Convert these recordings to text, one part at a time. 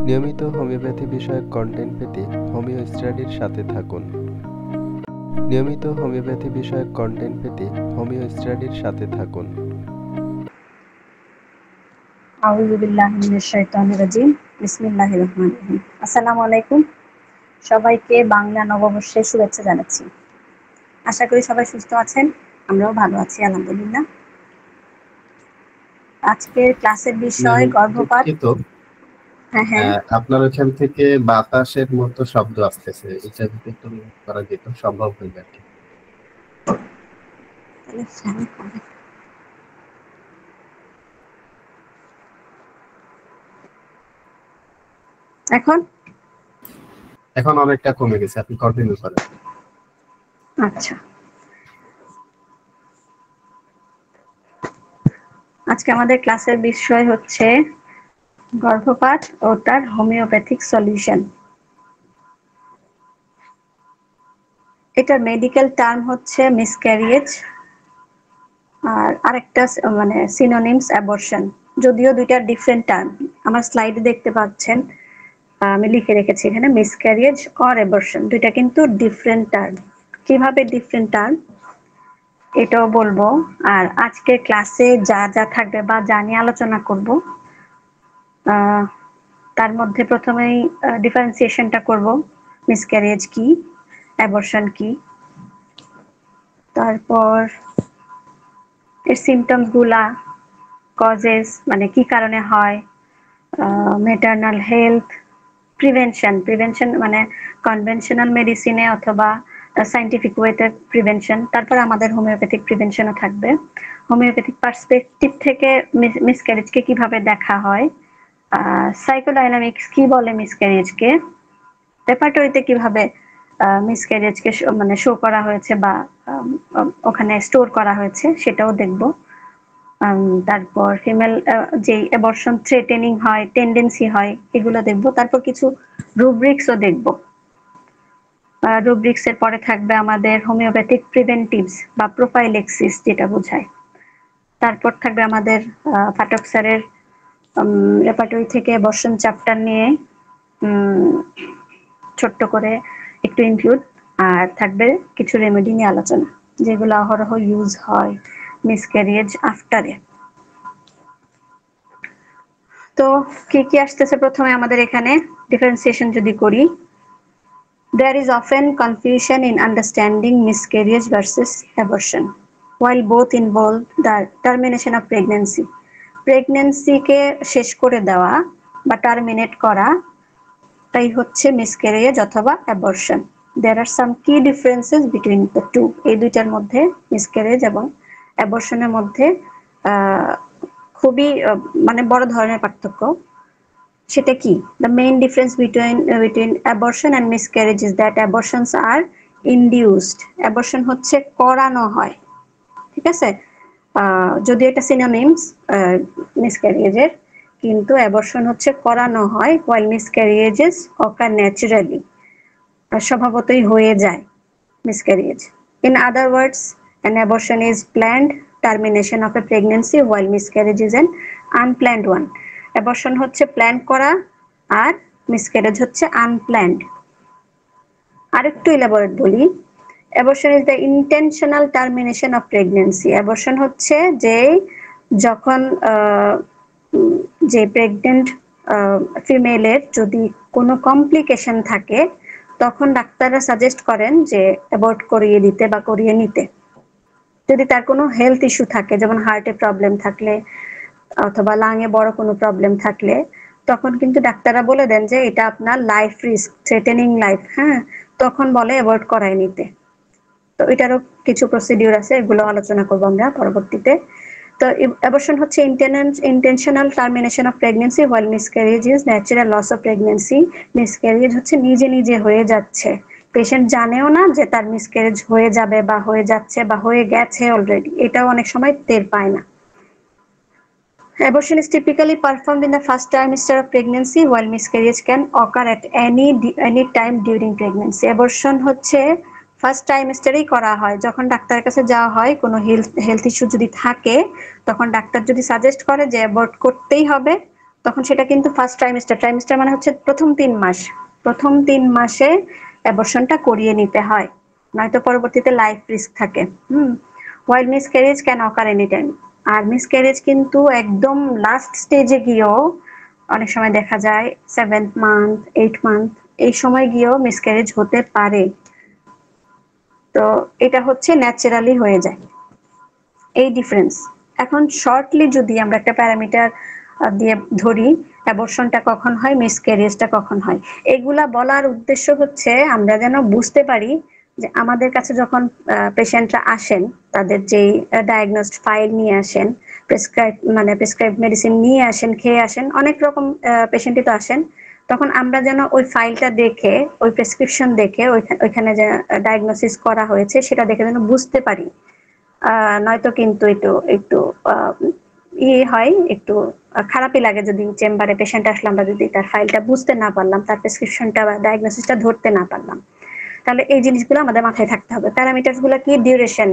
নিয়মিত হোমিওপ্যাথি বিষয়ক কন্টেন্ট পেতে হোমিও স্টাডির সাথে থাকুন। নিয়মিত হোমিওপ্যাথি বিষয়ক কন্টেন্ট পেতে হোমিও স্টাডির সাথে থাকুন। আউযু বিল্লাহি মিনাশ শাইতানির রাজিম। বিসমিল্লাহির রহমানির রহিম। আসসালামু আলাইকুম। সবাইকে বাংলা নববর্ষের শুভেচ্ছা জানাচ্ছি। আশা করি সবাই সুস্থ আছেন। আমরাও ভালো আছি আলহামদুলিল্লাহ। আজকের ক্লাসের বিষয় গর্ভপাত। দুঃখিত, হ্যাঁ। আপনার ওখান থেকে বাতাসের মতো শব্দ আসতেছে, এটা যদি একটু করা যেত সম্ভব হইবে আর কি। তাহলে ফ্যান করে। এখন অনেকটা কমে গেছে, আপনি কন্টিনিউ করেন। আচ্ছা, আজকে আমাদের ক্লাসের বিষয় হচ্ছে গর্ভপাত ও তার হোমিওপ্যাথিক সলিউশন। এটার মেডিকেল টার্ম হচ্ছে মিসক্যারিয়েজ, আর আরেকটা মানে সিনোনিমস অ্যাবর্শন। যদিও দুইটা ডিফারেন্ট টার্ম, আমার স্লাইডে দেখতে পাচ্ছেন আমি লিখে রেখেছি এখানে মিসক্যারিয়েজ অর অ্যাবর্শন, দুইটা কিন্তু ডিফারেন্ট টার্ম। কিভাবে ডিফারেন্ট টার্ম এটাও বলবো। আর আজকে ক্লাসে যা যা থাকবে বা যা নিয়ে আলোচনা করব তার মধ্যে প্রথমেই ডিফারেন্সিয়েশনটা করব, মিসক্যারিয়েজ কি, অ্যাবর্শন কি, তারপর এর সিমটমস গুলা, কজেস মানে কি কারণে হয়, ম্যাটারনাল হেলথ, প্রিভেনশন মানে কনভেনশনাল মেডিসিনে অথবা সায়েন্টিফিক ওয়েতে প্রিভেনশন। তারপর আমাদের হোমিওপ্যাথিক প্রিভেনশনও থাকবে। হোমিওপ্যাথিক পার্সপেক্টিভ থেকে মিসক্যারেজকে কিভাবে দেখা হয়, সাইকোডাইনামিক্স কি বলে মিসক্যারেজকে, রেপার্টরিতে কিভাবে মিসক্যারেজকে মানে শো করা হয়েছে বা ওখানে স্টোর করা হয়েছে সেটাও দেখব। তারপর ফিমেল যে অ্যাবর্শন থ্রেটেনিং হয়, টেন্ডেন্সি হয়, এগুলো দেখব। তারপর কিছু রুব্রিক্সও দেখব। রুব্রিক্স এর পরে থাকবে আমাদের হোমিওপ্যাথিক প্রিভেন্টিভস বা প্রোফাইলেক্সিস, যেটা বোঝায়। তারপর থাকবে আমাদের পাঠক স্যারের রেপার্টরি থেকে অ্যাবর্শন চ্যাপ্টার নিয়ে ছোট্ট করে একটু ইনক্লুড, আর থাকবে কিছু রেমেডি নিয়ে আলোচনা, যেগুলো অহরহ ইউজ হয় মিসক্যারিয়েজ আফটারে। তো কি কি আসতেছে প্রথমে আমাদের এখানে ডিফারেন্সিয়েশন যদি করি, there is often confusion in understanding miscarriage versus abortion, while both involve the termination of pregnancy. প্রেগন্যান্সিকে শেষ করে দেওয়া বা টার্মিনেট করা তাই হচ্ছে মিসক্যারেজ অথবা abortion. there are some key differences between the two. এই দুইটার মধ্যে মিসক্যারেজ এবং অ্যাবর্শনের মধ্যে খুবই মানে বড় ধরনের পার্থক্য। সেটা কি? the main difference between abortion and miscarriage is that abortions are induced. abortion হচ্ছে করানো হয়, ঠিক আছে? যদি এটা সিনোনিমস মিসক্যারিয়েজের, কিন্তু অ্যাবর্শন হচ্ছে করানো হয়, while miscarriages occur naturally, স্বভাবতই হয়ে যায় miscarriage. In other words, an abortion is planned termination of a pregnancy, while miscarriage is an unplanned one. abortion হচ্ছে প্ল্যান করা আর মিসক্যারেজ হচ্ছে আনপ্ল্যান্ড। আরেকটু ইলাবোরেট বলি, abortion is the intentional termination of pregnancy. abortion হচ্ছে যে যখন যে pregnant ফিমেলের যদি কোনো কমপ্লিকেশন থাকে তখন ডাক্তাররা সাজেস্ট করেন যে অ্যাবর্ট করিয়ে দিতে বা করিয়ে নিতে। যদি তার কোনো হেলথ ইস্যু থাকে, যেমন হার্টে প্রবলেম থাকলে অথবা লাংয়ে বড় কোনো প্রবলেম থাকলে, তখন কিন্তু ডাক্তাররা বলে দেন যে এটা আপনার লাইফ রিস্ক, থ্রেটেনিং লাইফ, হ্যাঁ, তখন বলে অ্যাভয়েড করাই নিতে। তো এটারও কিছু প্রসিডিউর আছে, এগুলো আলোচনা করবো আমরা পরবর্তীতে। তো অ্যাবর্শন হচ্ছে intentional termination of pregnancy, while miscarriage is natural loss of pregnancy. Miscarriage হচ্ছে নিজে নিজে হয়ে যাচ্ছে, পেশেন্ট জানেও না যে তার মিসক্যারেজ হয়ে যাবে বা হয়ে যাচ্ছে বা হয়ে গেছে অলরেডি, এটাও অনেক সময় টের পায় না। Abortion is typically performed in the first trimester of pregnancy, while miscarriage can occur at any time during pregnancy. Abortion হচ্ছে ফার্স্ট ট্রাইমেস্টারেই করা হয়, যখন ডাক্তারের কাছে যাওয়া হয় কোনো হেলথ ইস্যু যদি থাকে, তখন ডাক্তার যদি সাজেস্ট করে যে অ্যাবর্ট করতেই হবে, তখন সেটা কিন্তু ফার্স্ট ট্রাইমেস্টার মানে হচ্ছে প্রথম 3 মাসে অ্যাবর্শনটা করিয়ে নিতে হয়, নয়তো পরবর্তীতে লাইফ রিস্ক থাকে। While miscarriage can occur any time. আর মিসক্যারেজ কিন্তু একদম লাস্ট স্টেজে গিয়েও অনেক সময় দেখা যায় 7th মান্থ 8th মান্থ এই সময় গিয়েও মিসক্যারেজ হতে পারে। তো এটা হচ্ছে ন্যাচারালি হয়ে যায়, এই ডিফারেন্স। এখন শর্টলি যদি আমরা একটা প্যারামিটার দিয়ে ধরি অ্যাবর্শনটা কখন হয়, মিসক্যারেজটা কখন হয়, এগুলা বলার উদ্দেশ্য হচ্ছে আমরা যেন বুঝতে পারি যে আমাদের কাছে যখন পেশেন্টরা আসেন, তাদের যেই ডায়াগনোসড ফাইল নিয়ে আসেন, প্রেসক্রাইব মেডিসিন নিয়ে আসেন, খেয়ে আসেন, অনেক রকম পেশেন্টই তো আসেন, তখন আমরা যেন ওই ফাইলটা দেখে, ওই প্রেসক্রিপশন দেখে, ওইখানে যে ডায়াগনোসিস করা হয়েছে সেটা দেখে যেন বুঝতে পারি। নয়তো কিন্তু একটু হয়, একটু খারাপই লাগে যদি চেম্বারে পেশেন্ট আসলে আমরা যদি তার ফাইলটা বুঝতে না পারলাম, তার প্রেসক্রিপশনটা বা ডায়াগনোসিসটা ধরতে না পারলাম। তাহলে এই জিনিসগুলো আমাদের মাথায় থাকতে হবে। প্যারামিটারস গুলো কি? ডিউরেশন,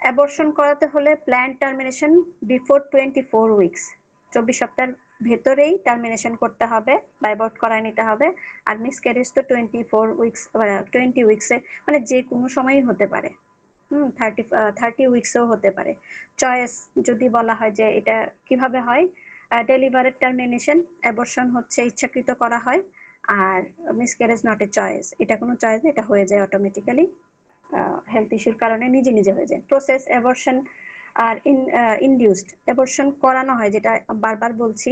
অ্যাবর্শন করাতে হলে প্ল্যান টার্মিনেশন বিফোর 24 উইকস, 24 সপ্তাহের ভেতরেই টার্মিনেশন করতে হবে বা অ্যাবর্ট করায় নিতে হবে। আর মিসক্যারেজ তো 24 উইকস 20 উইকসে, মানে যে কোনো সময়ই হতে পারে। 30 উইকসও হতে পারে। চয়েস যদি বলা হয় যে এটা কিভাবে হয়, ডেলিভারেড টার্মিনেশন, অ্যাবর্শন হচ্ছে ইচ্ছাকৃত করা হয়, আর মিসক্যারেজ নট এ চয়েস, এটা কোনো চয়েস না, এটা হয়ে যায় অটোমেটিক্যালি, হেলথ ইস্যুর কারণে নিজে নিজে হয়ে যায়। প্রসেস অ্যাবর্শন আর ইনডিউসড অ্যাবর্শন করানো হয়, যেটা বারবার বলছি,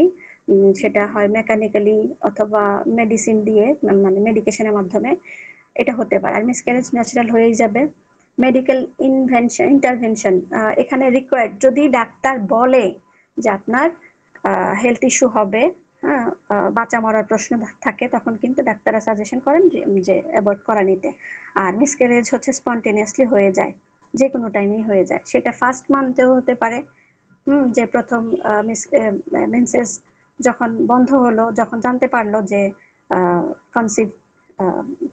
সেটা হয় মেকানিক্যালি অথবা মেডিসিন দিয়ে, মানে মেডিকেশনের মাধ্যমে, এটা হতে পারে। আর মিসক্যারেজ ন্যাচারাল হয়েই যাবে। মেডিকেল ইন্টারভেনশন এখানে রিকোয়ার্ড, যদি ডাক্তার বলে যে আপনার হেলথ ইস্যু হবে, বাঁচা মরার প্রশ্ন থাকে, তখন কিন্তু ডাক্তাররা সাজেশন করেন যে অ্যাবর্ট করা নিতে। আর মিসক্যারেজ হচ্ছে স্পন্টেনিয়াসলি হয়ে যায়, যে কোনো টাইমেই হয়ে যায়, সেটা ফার্স্ট মান্থেও হতে পারে। যে প্রথম মেন্সেস যখন বন্ধ হলো, যখন জানতে পারলো যে কনসিভ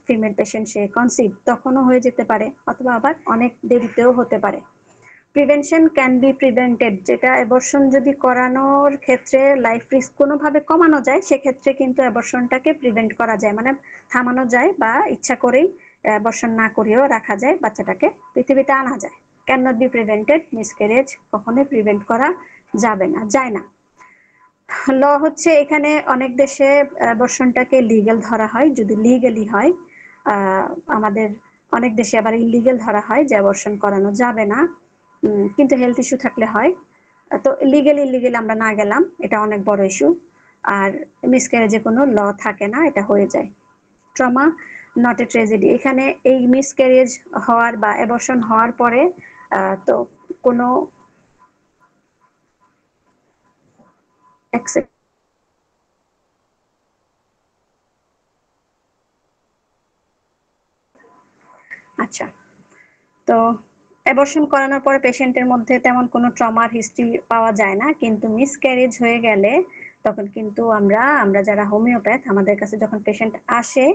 ফিমেল পেশেন্ট সে কনসিভ, তখনও হয়ে যেতে পারে, অথবা আবার অনেক দেরিতেও হতে পারে। প্রিভেনশন ক্যান বি প্রিভেন্টেড, যেটা অ্যাবর্শন যদি করানোর ক্ষেত্রে লাইফ রিস্ক কোনোভাবে কমানো যায়, সেক্ষেত্রে কিন্তু অ্যাবর্শনটাকে প্রিভেন্ট করা যায়, মানে থামানো যায়, বা ইচ্ছা করেই অ্যাবর্শন না করেও রাখা যায়, বাচ্চাটাকে পৃথিবীতে আনা যায়। Can not be prevented, miscarriage কখনোই প্রিভেন্ট করা যাবে না, যায় না। ল হচ্ছে এখানে অনেক দেশে অ্যাবর্শনটাকে লিগ্যাল ধরা হয়, যদি লিগ্যালি হয়। আমাদের অনেক দেশে আবার ইলিগ্যাল ধরা হয়, যে অ্যাবর্শন করানো যাবে না, কিন্তু হেলথ ইস্যু থাকলে হয়। তো লিগ্যাল ইলিগ্যাল আমরা না গেলাম, এটা অনেক বড় ইস্যু। আর মিসক্যারেজে কোনো ল থাকে না, এটা হয়ে যায়। ট্রমা নট এ ট্র্যাজেডি, এখানে এই মিসক্যারেজ হওয়ার বা অ্যাবর্শন হওয়ার পরে তো কোনো আচ্ছা, তো অ্যাবর্শন করানোর পরে পেশেন্টের মধ্যে তেমন কোনো ট্রমার হিস্ট্রি পাওয়া যায় না, কিন্তু মিসক্যারেজ হয়ে গেলে তখন কিন্তু আমরা যারা হোমিওপ্যাথ, আমাদের কাছে যখন পেশেন্ট আসে,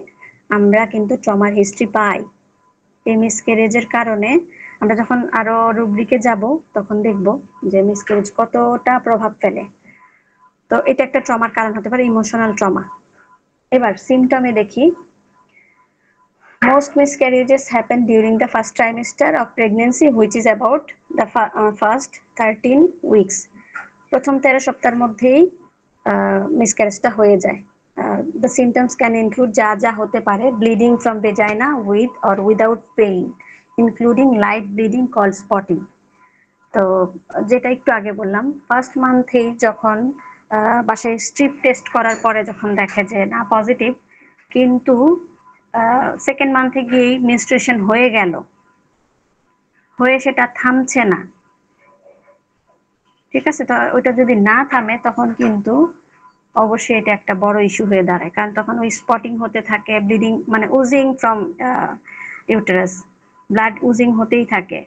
আমরা কিন্তু ট্রমার হিস্ট্রি পাই। এই মিসক্যারেজের কারণে আমরা যখন আরো রুব্রিকে যাব, তখন দেখব যে মিসক্যারেজ কতটা প্রভাব ফেলে। তো এটা একটা ট্রমার কারণ হতে পারে, ইমোশনাল ট্রমা। এবার সিমটমে দেখি। Most miscarriages happen during the first trimester of pregnancy, which is about the first 13 weeks. প্রথম 13 সপ্তাহের মধ্যেই মিসক্যারেজটা হয়ে যায়। The symptoms can include যা যা হতে পারে: bleeding from vagina with or without pain, including light bleeding called spotting. তো যেটা একটু আগে বললাম, ফার্স্ট মান্থেই যখন বাসায় স্ট্রিপ টেস্ট করার পরে যখন দেখে যে না পজিটিভ, কিন্তু সেকেন্ড মান্থে গিয়েই মেনস্ট্রুয়েশন হয়ে গেল, হয়ে সেটা থামছে না, ঠিক আছে? তো ওইটা যদি না থামে, তখন কিন্তু অবশ্যই এটা একটা বড় ইস্যু হয়ে দাঁড়ায়, কারণ তখন ওই স্পটিং হতে থাকে, ব্লিডিং মানে oozing from uterus, blood oozing হতেই থাকে।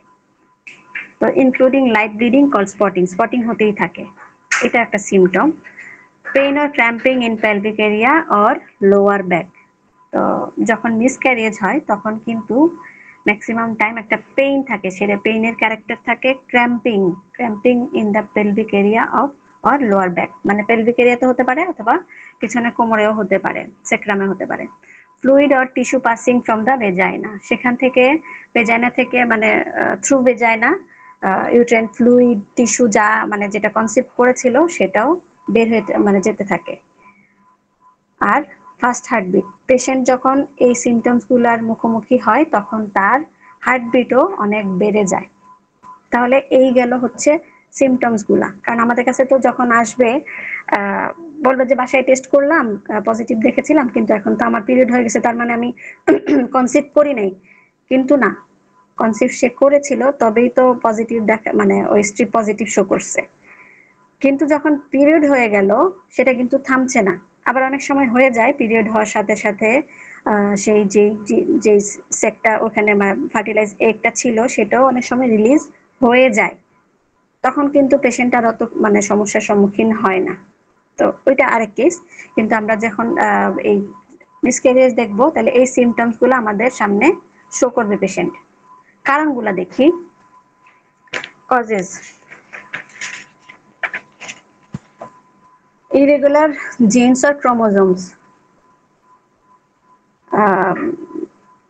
তো including light bleeding call spotting হতেই থাকে, এটা একটা symptom. Pain or cramping in pelvic area or lower back, তো যখন মিসক্যারেজ হয় তখন কিন্তু ম্যাক্সিমাম টাইম একটা পেইন থাকে, সেটা পেইনের ক্যারেক্টার থাকে cramping in the pelvic area of or lower back, মানে পেলভিক এরিয়াতে হতে পারে অথবা পিছনে কোমরেও হতে পারে, সেক্রামে হতে পারে। Fluid or tissue passing from the vagina, সেখান থেকে ভেজাইনা থেকে মানে through vagina uterine fluid tissue যা মানে যেটা কনসিভ করেছিল সেটাও বের হয়ে মানে যেতে থাকে। আর ফার্স্ট হার্টবিট, পেশেন্ট যখন এই সিমটমস গুলার মুখোমুখি হয় তখন তার হার্টবিটও অনেক বেড়ে যায়। তাহলে এই গেল হচ্ছে সিমটমস গুলা। কারণ আমাদের কাছে তো যখন আসবে বলবে যে বাসায় টেস্ট করলাম পজিটিভ দেখেছিলাম, কিন্তু এখন তো আমার পিরিয়ড হয়ে গেছে, তার মানে আমি কনসিভ করি নাই। কিন্তু না, কনসিভ সে করেছিল তবেই তো পজিটিভ দেখা মানে ওই স্ট্রিপ পজিটিভ শো করছে। কিন্তু যখন পিরিয়ড হয়ে গেল সেটা কিন্তু থামছে না। আবার অনেক সময় হয়ে যায় পিরিয়ড হওয়ার সাথে সাথে সেই যে সেটটা ওখানে ফার্টিলাইজ এগটা ছিল সেটাও অনেক সময় রিলিজ হয়ে যায়। তখন কিন্তু পেশেন্ট আর অত মানে সমস্যার সম্মুখীন হয় না। তো ওইটা আরেক কেস। কিন্তু আমরা যখন এই মিসক্যারেজ দেখবো তাহলে এই সিমটমস গুলো আমাদের সামনে শো করবে পেশেন্ট। কারণগুলা দেখি। Causes, irregular genes or chromosomes,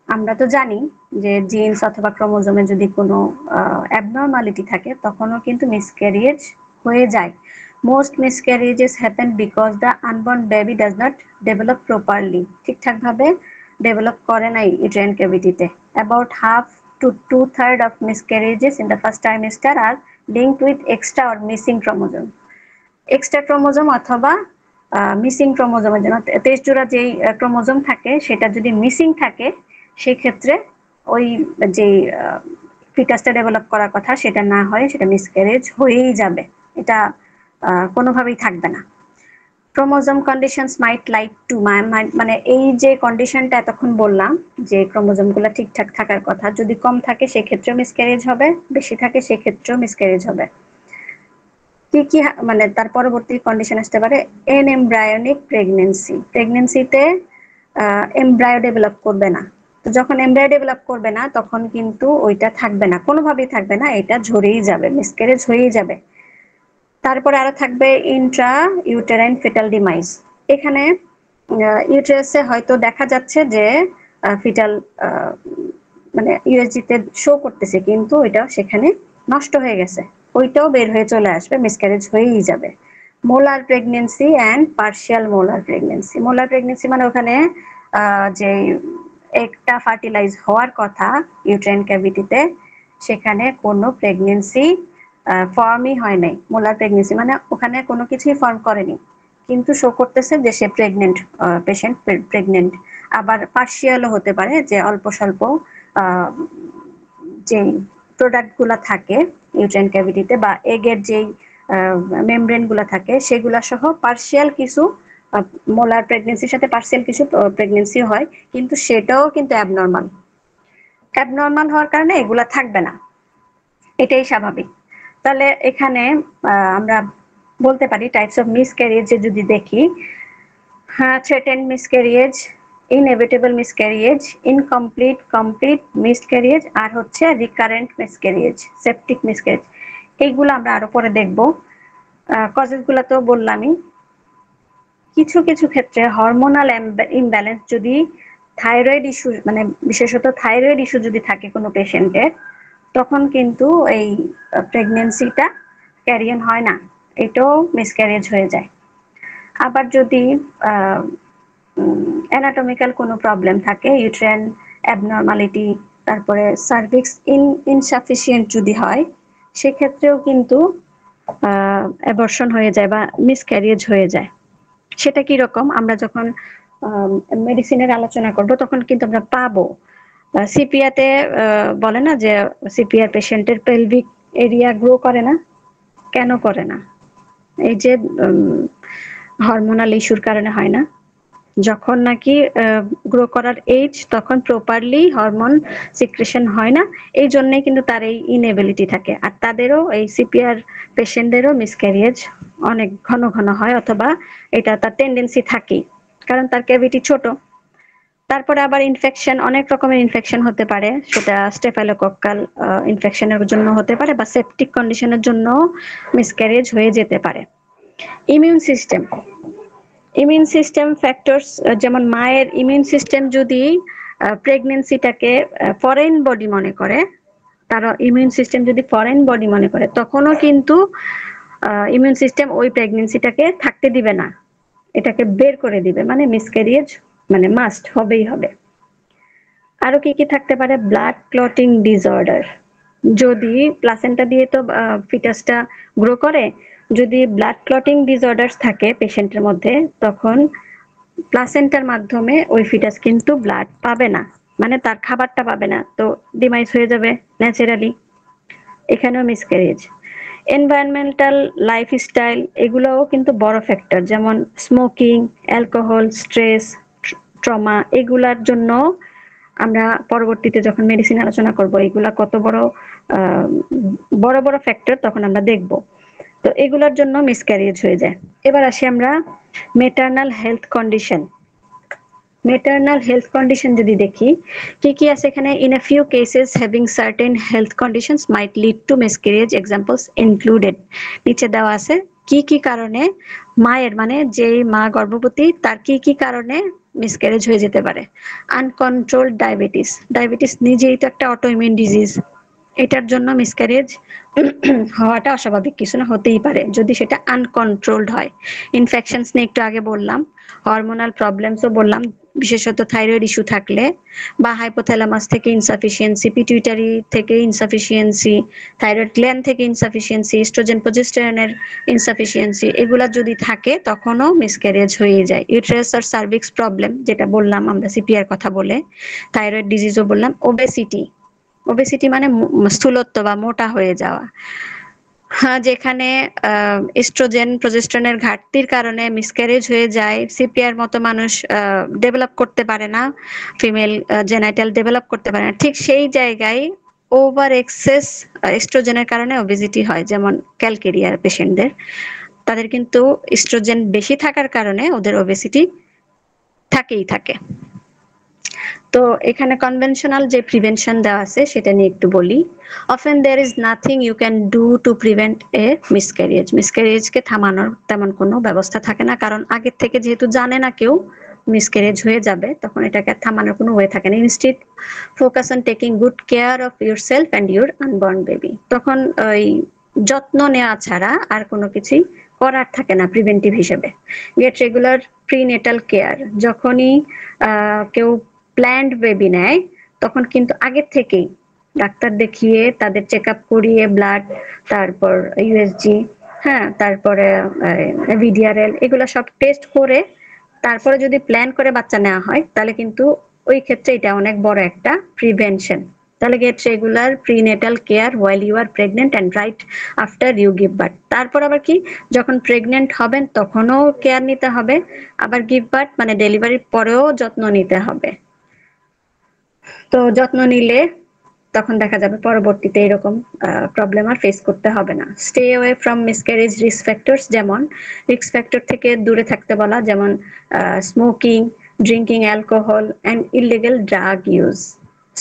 আমরা তো জানি যে জিনস অথবা ক্রোমোজোমে যদি কোনো অ্যাবনর্মালিটি থাকে তখনও কিন্তু মিসক্যারিয়েজ হয়ে যায়। Most miscarriages happen because the unborn baby does not develop properly, ঠিকঠাক ভাবে ডেভেলপ করে নাই ইউটেরাইন ক্যাভিটিতে। About half to 2/3 of miscarriages in the first trimester are linked with extra or missing chromosome. Extra chromosome অথবা missing ক্রোমোজোমের জন্য 23 জোড়া যেই ক্রোমোজোম থাকে সেটা যদি মিসিং থাকে সেই ক্ষেত্রে ওই যে ফিটাসটা ডেভেলপ করার কথা সেটা না হয়, সেটা মিসক্যারেজ হয়েই যাবে, এটা কোনোভাবেই থাকবে না। Chromosome conditions mite like to, মানে এই যে কন্ডিশনটা এতক্ষণ বললাম যে ক্রোমোজোমগুলো ঠিকঠাক থাকার কথা, যদি কম থাকে সেক্ষেত্রেও মিসক্যারেজ হবে, বেশি থাকে সেক্ষেত্রেও মিসক্যারেজ হবে। কি কি মানে তার পরবর্তী কন্ডিশন আসতে পারে এন এমব্রায়োনিক প্রেগন্যান্সি, প্রেগন্যান্সিতে এমব্রায়ো ডেভেলপ করবে না। তো যখন এমব্রায়ো ডেভেলপ করবে না তখন কিন্তু ওইটা থাকবে না, কোনোভাবেই থাকবে না, এটা ঝরেই যাবে, মিসক্যারেজ হয়েই যাবে। তারপরে আরো থাকবে ইন্ট্রা ইউটেরাইন ফিটাল ডিমাইজ, এখানে ইউটেরাসে হয়তো দেখা যাচ্ছে যে ফিটাল মানে ইউএসজিতে শো করতেছে কিন্তু ওইটা সেখানে নষ্ট হয়ে গেছে, ওইটাও বের হয়ে চলে আসবে, মিসক্যারেজ হয়েই যাবে। Molar pregnancy and partial molar pregnancy, molar pregnancy মানে ওখানে যে একটা ফার্টিলাইজ হওয়ার কথা ইউটেরাইন ক্যাভিটিতে সেখানে কোনো প্রেগন্যান্সি ফর্মই হয় নাই। মোলার প্রেগন্যান্সি মানে ওখানে কোনো কিছুই ফর্ম করেনি কিন্তু শো করতেছে যে সে প্রেগনেন্ট, পেশেন্ট প্রেগনেন্ট। আবার পার্শিয়ালও হতে পারে যে অল্প স্বল্প যে প্রোডাক্ট গুলা থাকে ইউটেরাইন ক্যাভিটিতে বা এগের যেই মেমব্রেন গুলা থাকে সেগুলা সহ পার্শিয়াল কিছু মোলার প্রেগন্যান্সির সাথে পার্শিয়াল কিছু প্রেগন্যান্সি হয়, কিন্তু সেটাও কিন্তু অ্যাবনর্মাল। অ্যাবনর্মাল হওয়ার কারণে এগুলা থাকবে না, এটাই স্বাভাবিক। তাহলে এখানে আমরা বলতে পারি টাইপস অফ মিসক্যারিয়েজ যদি দেখি, থ্রেটেন্ড মিসক্যারিয়েজ, ইনএভিটেবল মিসক্যারিয়েজ, ইনকমপ্লিট, কমপ্লিট মিসক্যারিয়েজ, আর হচ্ছে রিকারেন্ট মিসক্যারিয়েজ, সেপটিক মিসক্যারিয়েজ। এইগুলো আমরা আরো পরে দেখব। কজেস গুলো তো বললামই। কিছু কিছু ক্ষেত্রে হরমোনাল ইমব্যালেন্স যদি থাইরয়েড ইস্যু মানে বিশেষত থাইরয়েড ইস্যু যদি থাকে কোনো পেশেন্টের তখন কিন্তু এই প্রেগন্যান্সিটা ক্যারিয়ান হয় না, এটাও মিসক্যারেজ হয়ে যায়। আবার যদি অ্যানাটমিক্যাল কোনো প্রবলেম থাকে, ইউট্রাইন অ্যাবনর্মালিটি, তারপরে সার্ভিক্স ইনসাফিসিয়েন্ট যদি হয় সেক্ষেত্রেও কিন্তু অ্যাবর্শন হয়ে যায় বা মিসক্যারেজ হয়ে যায়। সেটা কি রকম আমরা যখন মেডিসিনের আলোচনা করব তখন কিন্তু আমরা পাবো। সিপিআতে বলে না যে সিপিআর পেশেন্টের পেলভিক এরিয়া গ্রো করে না, কেন করে না? এই যে হরমোনাল ইস্যুর কারণে হয় না, যখন নাকি গ্রো করার এজ তখন প্রপারলি হরমোন সিক্রেশন হয় না, এই জন্যই কিন্তু তার এই ইনএবিলিটি থাকে। আর তাদেরও এই সিপিআর পেশেন্টদেরও মিসক্যারিয়েজ অনেক ঘন ঘন হয়, অথবা এটা তার টেন্ডেন্সি থাকেই, কারণ তার ক্যাভিটি ছোট। তারপরে আবার ইনফেকশন, অনেক রকমের ইনফেকশন হতে পারে, সেটা স্টেফাইলোকক্কাল ইনফেকশনের জন্য হতে পারে বা সেপটিক কন্ডিশনের জন্য মিসক্যারেজ হয়ে যেতে পারে। ইমিউন সিস্টেম ফ্যাক্টরস, যেমন মায়ের ইমিউন সিস্টেম যদি প্রেগনেন্সিটাকে ফরেন বডি মনে করে, তার ইমিউন সিস্টেম যদি ফরেন বডি মনে করে, তখনও কিন্তু ইমিউন সিস্টেম ওই প্রেগনেন্সিটাকে থাকতে দিবে না, এটাকে বের করে দিবে, মানে মিসক্যারিয়েজ মানে মাস্ট হবেই হবে। আরো কি কি থাকতে পারে? ব্লাড ক্লটিং ডিসঅর্ডার, যদি প্লাসেন্টা দিয়ে তো ফিটাসটা গ্রো করে, যদি ব্লাড ক্লটিং ডিসঅর্ডারস থাকে পেশেন্টের মধ্যে, তখন প্লাসেন্টার মাধ্যমে ওই ফিটাস কিন্তু ব্লাড পাবে না, মানে তার খাবারটা পাবে না, তো ডিমাইস হয়ে যাবে ন্যাচারালি, এখানেও মিসক্যারেজ। এনভায়রনমেন্টাল লাইফস্টাইল, এগুলোও কিন্তু বড় ফ্যাক্টর, যেমন স্মোকিং, অ্যালকোহল, স্ট্রেস, ট্রমা, এগুলার জন্য আমরা পরবর্তীতে যখন মেডিসিন আলোচনা করব এগুলা কত বড় বড় বড় ফ্যাক্টর তখন আমরা দেখব। তো এগুলোর জন্য মিসক্যারেজ হয়ে যায়। এবার আসি আমরা maternal health condition. Maternal health condition যদি দেখি কি কি আছে এখানে, in a few cases having certain health conditions might lead to miscarriage, examples included, নিচে দেওয়া আছে কি কি কারণে মায়ের মানে যেই মা গর্ভবতী তার কি কি কারণে মিসক্যারেজ হয়ে যেতে পারে। আনকন্ট্রোলড ডায়াবেটিস, ডায়াবেটিস নিজেই তো একটা অটোইমিউন ডিজিজ, এটার জন্য মিসক্যারেজ হওয়াটা অস্বাভাবিক কিছু না, হতেই পারে যদি সেটা আনকন্ট্রোলড হয়। ইনফেকশনস নিয়ে একটু আগে বললাম, হরমোনাল প্রবলেমসও বললাম, বিশেষত থাইরয়েড ইস্যু থাকলে, বা হাইপোথ্যালামাস থেকে ইনসাফিসিয়েন্সি, পিটুইটারি থেকে ইনসাফিসিয়েন্সি, থাইরয়েড গ্ল্যান্ড থেকে ইনসাফিসিয়েন্সি, এস্ট্রোজেন প্রজেস্টেরনের ইনসাফিসিয়েন্সি, এগুলা যদি থাকে তখনও মিসক্যারেজ হয়ে যায়। ইউটেরাস আর সার্ভিক্স প্রবলেম যেটা বললাম আমরা সিপিআর কথা বলে, থাইরয়েড ডিজিজও বললাম। ওবেসিটি মানে স্থূলত্ব বা মোটা হয়ে যাওয়া, হ্যাঁ, যেখানে এস্ট্রোজেন প্রজেস্টেরনের ঘাটতির কারণে মিসক্যারেজ হয়ে যায়, সিপিআর মতো মানুষ ডেভেলপ করতে পারে না, ফিমেল জেনাইটাল ডেভেলপ করতে পারে না, ঠিক সেই জায়গায় ওভার এক্সেস এস্ট্রোজেনের কারণে ওবেসিটি হয়, যেমন ক্যালকেরিয়ার পেশেন্টদের, তাদের কিন্তু এস্ট্রোজেন বেশি থাকার কারণে ওদের ওবেসিটি থাকেই থাকে। তো এখানে কনভেনশনাল যে প্রিভেনশন দেওয়া আছে সেটা নিয়ে একটু বলি। Often there is nothing you can do to prevent a miscarriage, মিসক্যারেজকে থামানোর তেমন কোনো ব্যবস্থা থাকে না, কারণ আগের থেকে যেহেতু জানে না কেউ মিসক্যারেজ হয়ে যাবে, তখন এটাকে থামানোর কোনো ওয়ে থাকে না। Instead focus on taking good care of yourself and your unborn baby, তখন ওই যত্ন নেওয়া ছাড়া আর কোনো কিছুই করার থাকে না প্রিভেন্টিভ হিসেবে। গেট রেগুলার প্রিনেটাল কেয়ার, যখনই কেউ প্ল্যান্ড বেবি নেয় তখন কিন্তু আগের থেকেই ডাক্তার দেখিয়ে তাদের চেক আপ করিয়ে, ব্লাড, তারপর ইউএসজি, হ্যাঁ, তারপরে ভিডিআরএল, এগুলো সব টেস্ট করে তারপরে যদি প্ল্যান করে বাচ্চা নেওয়া হয় তাহলে কিন্তু ওই ক্ষেত্রে এটা অনেক বড় একটা প্রিভেনশন। তাহলে get regular prenatal care while you are pregnant and right after you give birth, তারপর আবার কি যখন প্রেগনেন্ট হবেন তখনও কেয়ার নিতে হবে, আবার গিভ বার্থ মানে ডেলিভারির পরেও যত্ন নিতে হবে। তো যত্ন নিলে তখন দেখা যাবে পরবর্তীতে এরকম প্রবলেম আর ফেস করতে হবে না। Stay away from miscarriage risk factors, যেমন রিস্ক ফ্যাক্টর থেকে দূরে থাকতে বলা, যেমন smoking, drinking alcohol and illegal drug use.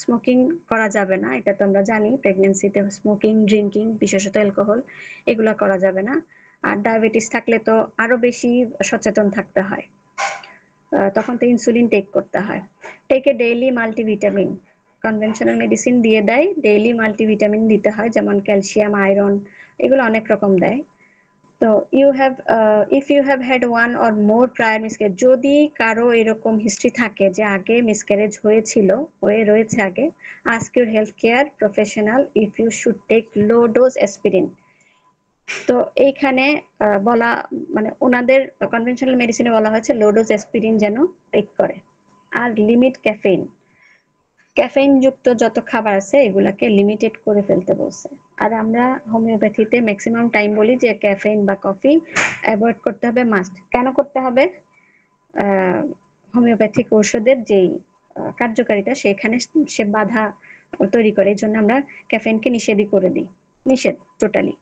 Smoking করা যাবে না, এটা তো আমরা জানি, প্রেগনেন্সিতে স্মোকিং, ড্রিঙ্কিং, বিশেষত অ্যালকোহল, এগুলা করা যাবে না। আর ডায়াবেটিস থাকলে তো আরো বেশি সচেতন থাকতে হয়, তখন তো ইনসুলিন টেক করতে হয়। Take a daily multivitamin, conventional medicine দিয়ে দেয়, ডেইলি মাল্টিভিটামিন দিতে হয়, যেমন ক্যালসিয়াম, আয়রন, এগুলো অনেক রকম দেয়। তো if you have had one or more prior miscarriage, যদি কারো এরকম হিস্ট্রি থাকে যে আগে মিসক্যারেজ হয়ে রয়েছে আগে, ask your health care professional if you should take low dose aspirin. তো এইখানে বলা মানে ওনাদের কনভেনশনাল মেডিসিনে বলা হয়েছে লো ডোজ অ্যাসপিরিন যেন টেক করে। আর লিমিট ক্যাফেইন যুক্ত যত খাবার আছে এগুলাকে লিমিটেড করে ফেলতে বলছে। আর আমরা হোমিওপ্যাথিতে ম্যাক্সিমাম টাইম বলি যে ক্যাফেইন বা কফি অ্যাভয়েড করতে হবে, মাস্ট। কেন করতে হবে? হোমিওপ্যাথিক ঔষধের যেই কার্যকারিতা সেখানে সে বাধা তৈরি করে, এই জন্য আমরা ক্যাফেইনকে নিষেধই করে দিই, নিষেধ টোটালি।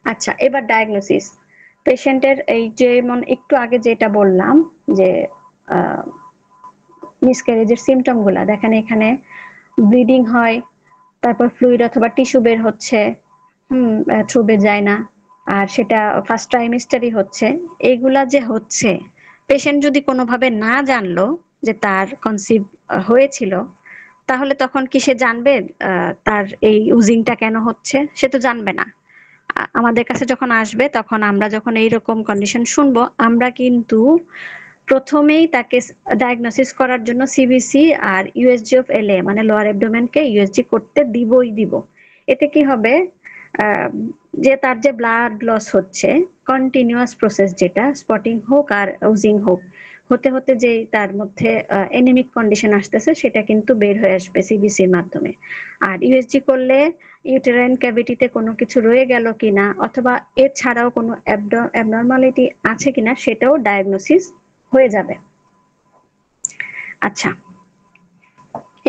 আচ্ছা, এবার ডায়াগনোসিস। পেশেন্টের এই যেমন একটু আগে যেটা বললাম যে মিসক্যারেজের সিমটম গুলা দেখেন, এখানে ব্লিডিং হয়, তারপর ফ্লুইড অথবা টিস্যু বের হচ্ছে, থ্রু যায় না, আর সেটা ফার্স্ট ট্রাইমেস্টারই হচ্ছে, এইগুলা যে হচ্ছে পেশেন্ট যদি কোনোভাবে না জানলো যে তার কনসিভ হয়েছিল, তাহলে তখন কি সে জানবে তার এই ইউজিংটা কেন হচ্ছে? সে তো জানবে না। আমাদের কাছে যখন আসবে তখন আমরা যখন এইরকম কন্ডিশন শুনবো, আমরা কিন্তু প্রথমেই তাকে ডায়াগনোসিস করার জন্য সিবিসি আর ইউএসজি অফ এলএ মানে লোয়ার অ্যাবডোমেনকে ইউএসজি করতে দিব। এতে কি হবে, যে তার যে ব্লাড লস হচ্ছে কন্টিনিউয়াস প্রসেস, যেটা স্পটিং হোক আর উজিং হোক, হতে হতে যে তার মধ্যে এনিমিক কন্ডিশন আসতেছে সেটা কিন্তু বের হয়ে আসবে সিবিসির মাধ্যমে। আর ইউএসজি করলে ইউটেরাইন ক্যাভিটিতে কোনো কিছু রয়ে গেল কিনা অথবা এছাড়াও কোনো অ্যাবনর্মালিটি আছে কিনা সেটাও ডায়াগনোসিস হয়ে যাবে। আচ্ছা,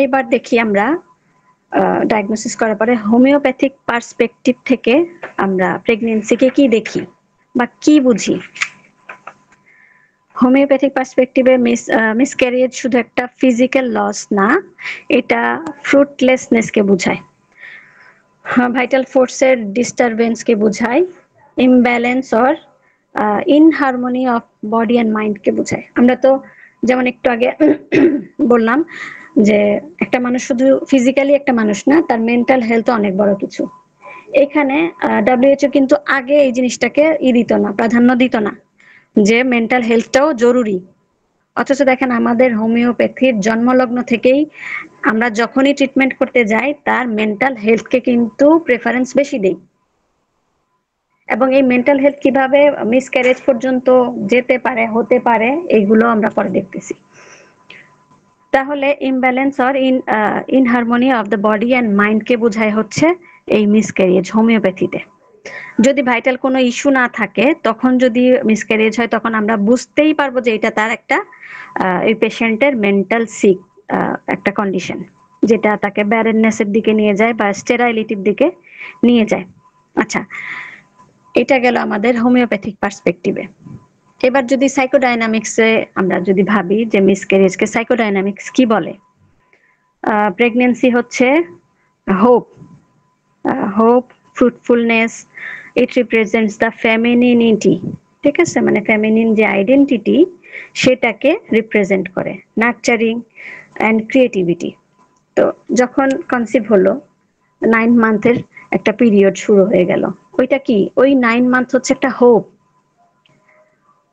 এবার দেখি আমরা ডায়াগনোসিস করার পরে হোমিওপ্যাথিক পার্সপেক্টিভ থেকে আমরা প্রেগন্যান্সিকে কি দেখি বা কি বুঝি। হোমিওপ্যাথিক পার্সপেক্টিভে মিসক্যারিয়েজ শুধু একটা ফিজিক্যাল লস না, এটা ফ্রুটলেসনেসকে বোঝায়, ভাইটাল ফোর্সের ডিস্টারবেন্সকে বোঝায়, imbalance or inharmony of body and মাইন্ডকে বোঝায়। আমরা তো যেমন একটু আগে বললাম যে একটা মানুষ শুধু ফিজিক্যালি একটা মানুষ না, তার মেন্টাল হেলথ অনেক বড় কিছু। এখানে ডব্লিউএইচও কিন্তু আগে এই জিনিসটাকে দিত না, প্রাধান্য দিত না যে মেন্টাল হেলথটাও জরুরি। অথচ দেখেন আমাদের হোমিওপ্যাথির জন্মলগ্ন থেকেই আমরা যখনই ট্রিটমেন্ট করতে যাই তার মেন্টাল হেলথকে কিন্তু প্রেফারেন্স বেশি দেই, এবং এই মেন্টাল হেলথ কিভাবে মিসক্যারেজ পর্যন্ত যেতে পারে, হতে পারে, এইগুলো আমরা পরে দেখতেছি। তাহলে imbalance or inharmony of the body and মাইন্ডকে বোঝায় হচ্ছে এই মিসক্যারেজ হোমিওপ্যাথিতে। যদি ভাইটাল কোনো ইস্যু না থাকে, তখন যদি মিসক্যারেজ হয় তখন আমরা বুঝতেই পারবো যে এটা তার একটা এই পেশেন্টের মেন্টাল সিক একটা কন্ডিশন, যেটা তাকে ব্যারেননেসের দিকে নিয়ে যায় বা স্টেরাইলিটির দিকে নিয়ে যায়। আচ্ছা, এটা গেল আমাদের হোমিওপ্যাথিক পার্সপেক্টিভে। এবার যদি সাইকোডাইনামিক্সে আমরা যদি ভাবি যে মিসক্যারেজকে সাইকোডাইনামিক্স কি বলে, প্রেগন্যান্সি হচ্ছে হোপ, ফ্রুটফুলনেস, ইট রিপ্রেজেন্টস দ্য ফেমিনিনিটি, ঠিক আছে, মানে ফেমিনিন যে আইডেন্টিটি সেটাকে রিপ্রেজেন্ট করে, নার্চারিং অ্যান্ড ক্রিয়েটিভিটি। তো যখন কনসিভ হলো 9 মান্থের একটা পিরিয়ড শুরু হয়ে গেল, ওইটা কি, ওই 9 মান্থ হচ্ছে একটা হোপ।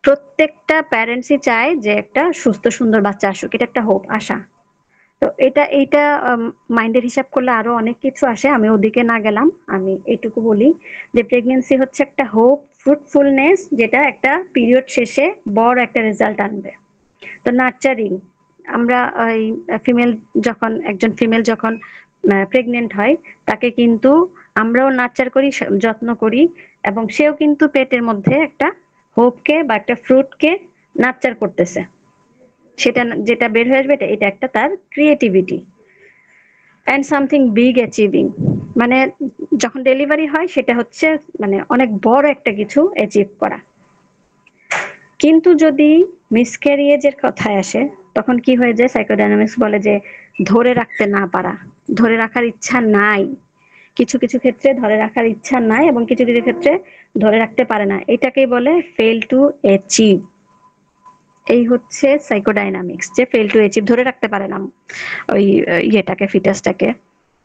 প্রত্যেকটা প্যারেন্টসই চায় যে একটা সুস্থ সুন্দর বাচ্চা আসুক, এটা একটা হোপ, আশা। তো এইটা মাইন্ডের হিসাব করলে আরো অনেক কিছু আসে, আমি ওদিকে না গেলাম, আমি এইটুকু বলি যে প্রেগন্যান্সি হচ্ছে একটা হোপ, ফ্রুটফুলনেস, যেটা একটা পিরিয়ড শেষে বড় একটা রেজাল্ট আনবে। তো নার্চারিং, আমরা ওই একজন ফিমেল যখন প্রেগনেন্ট হয় তাকে কিন্তু আমরাও নার্চার করি, যত্ন করি, এবং সেও কিন্তু পেটের মধ্যে একটা হোপকে বা একটা ফ্রুটকে নার্চার করতেছে, সেটা যেটা বের হয়ে আসবে এটা একটা তার creativity. And something big achieving, মানে যখন ডেলিভারি হয় সেটা হচ্ছে মানে অনেক বড় একটা কিছু অ্যাচিভ করা। কিন্তু যদি মিসক্যারিয়েজের কথায় আসে তখন কি হয়ে যায়, সাইকোডাইনামিক্স বলে যে ধরে রাখতে না পারা, ধরে রাখার ইচ্ছা নাই, কিছু কিছু ক্ষেত্রে ধরে রাখার ইচ্ছা নাই এবং কিছু কিছু ক্ষেত্রে ধরে রাখতে পারে না, এটাকেই বলে ফেল টু অ্যাচিভ। এই হচ্ছে সাইকোডাইনামিক্স, যে ফেল টু অ্যাচিভ, ধরে রাখতে পারে না ওই ইয়েটাকে, ফিটাসটাকে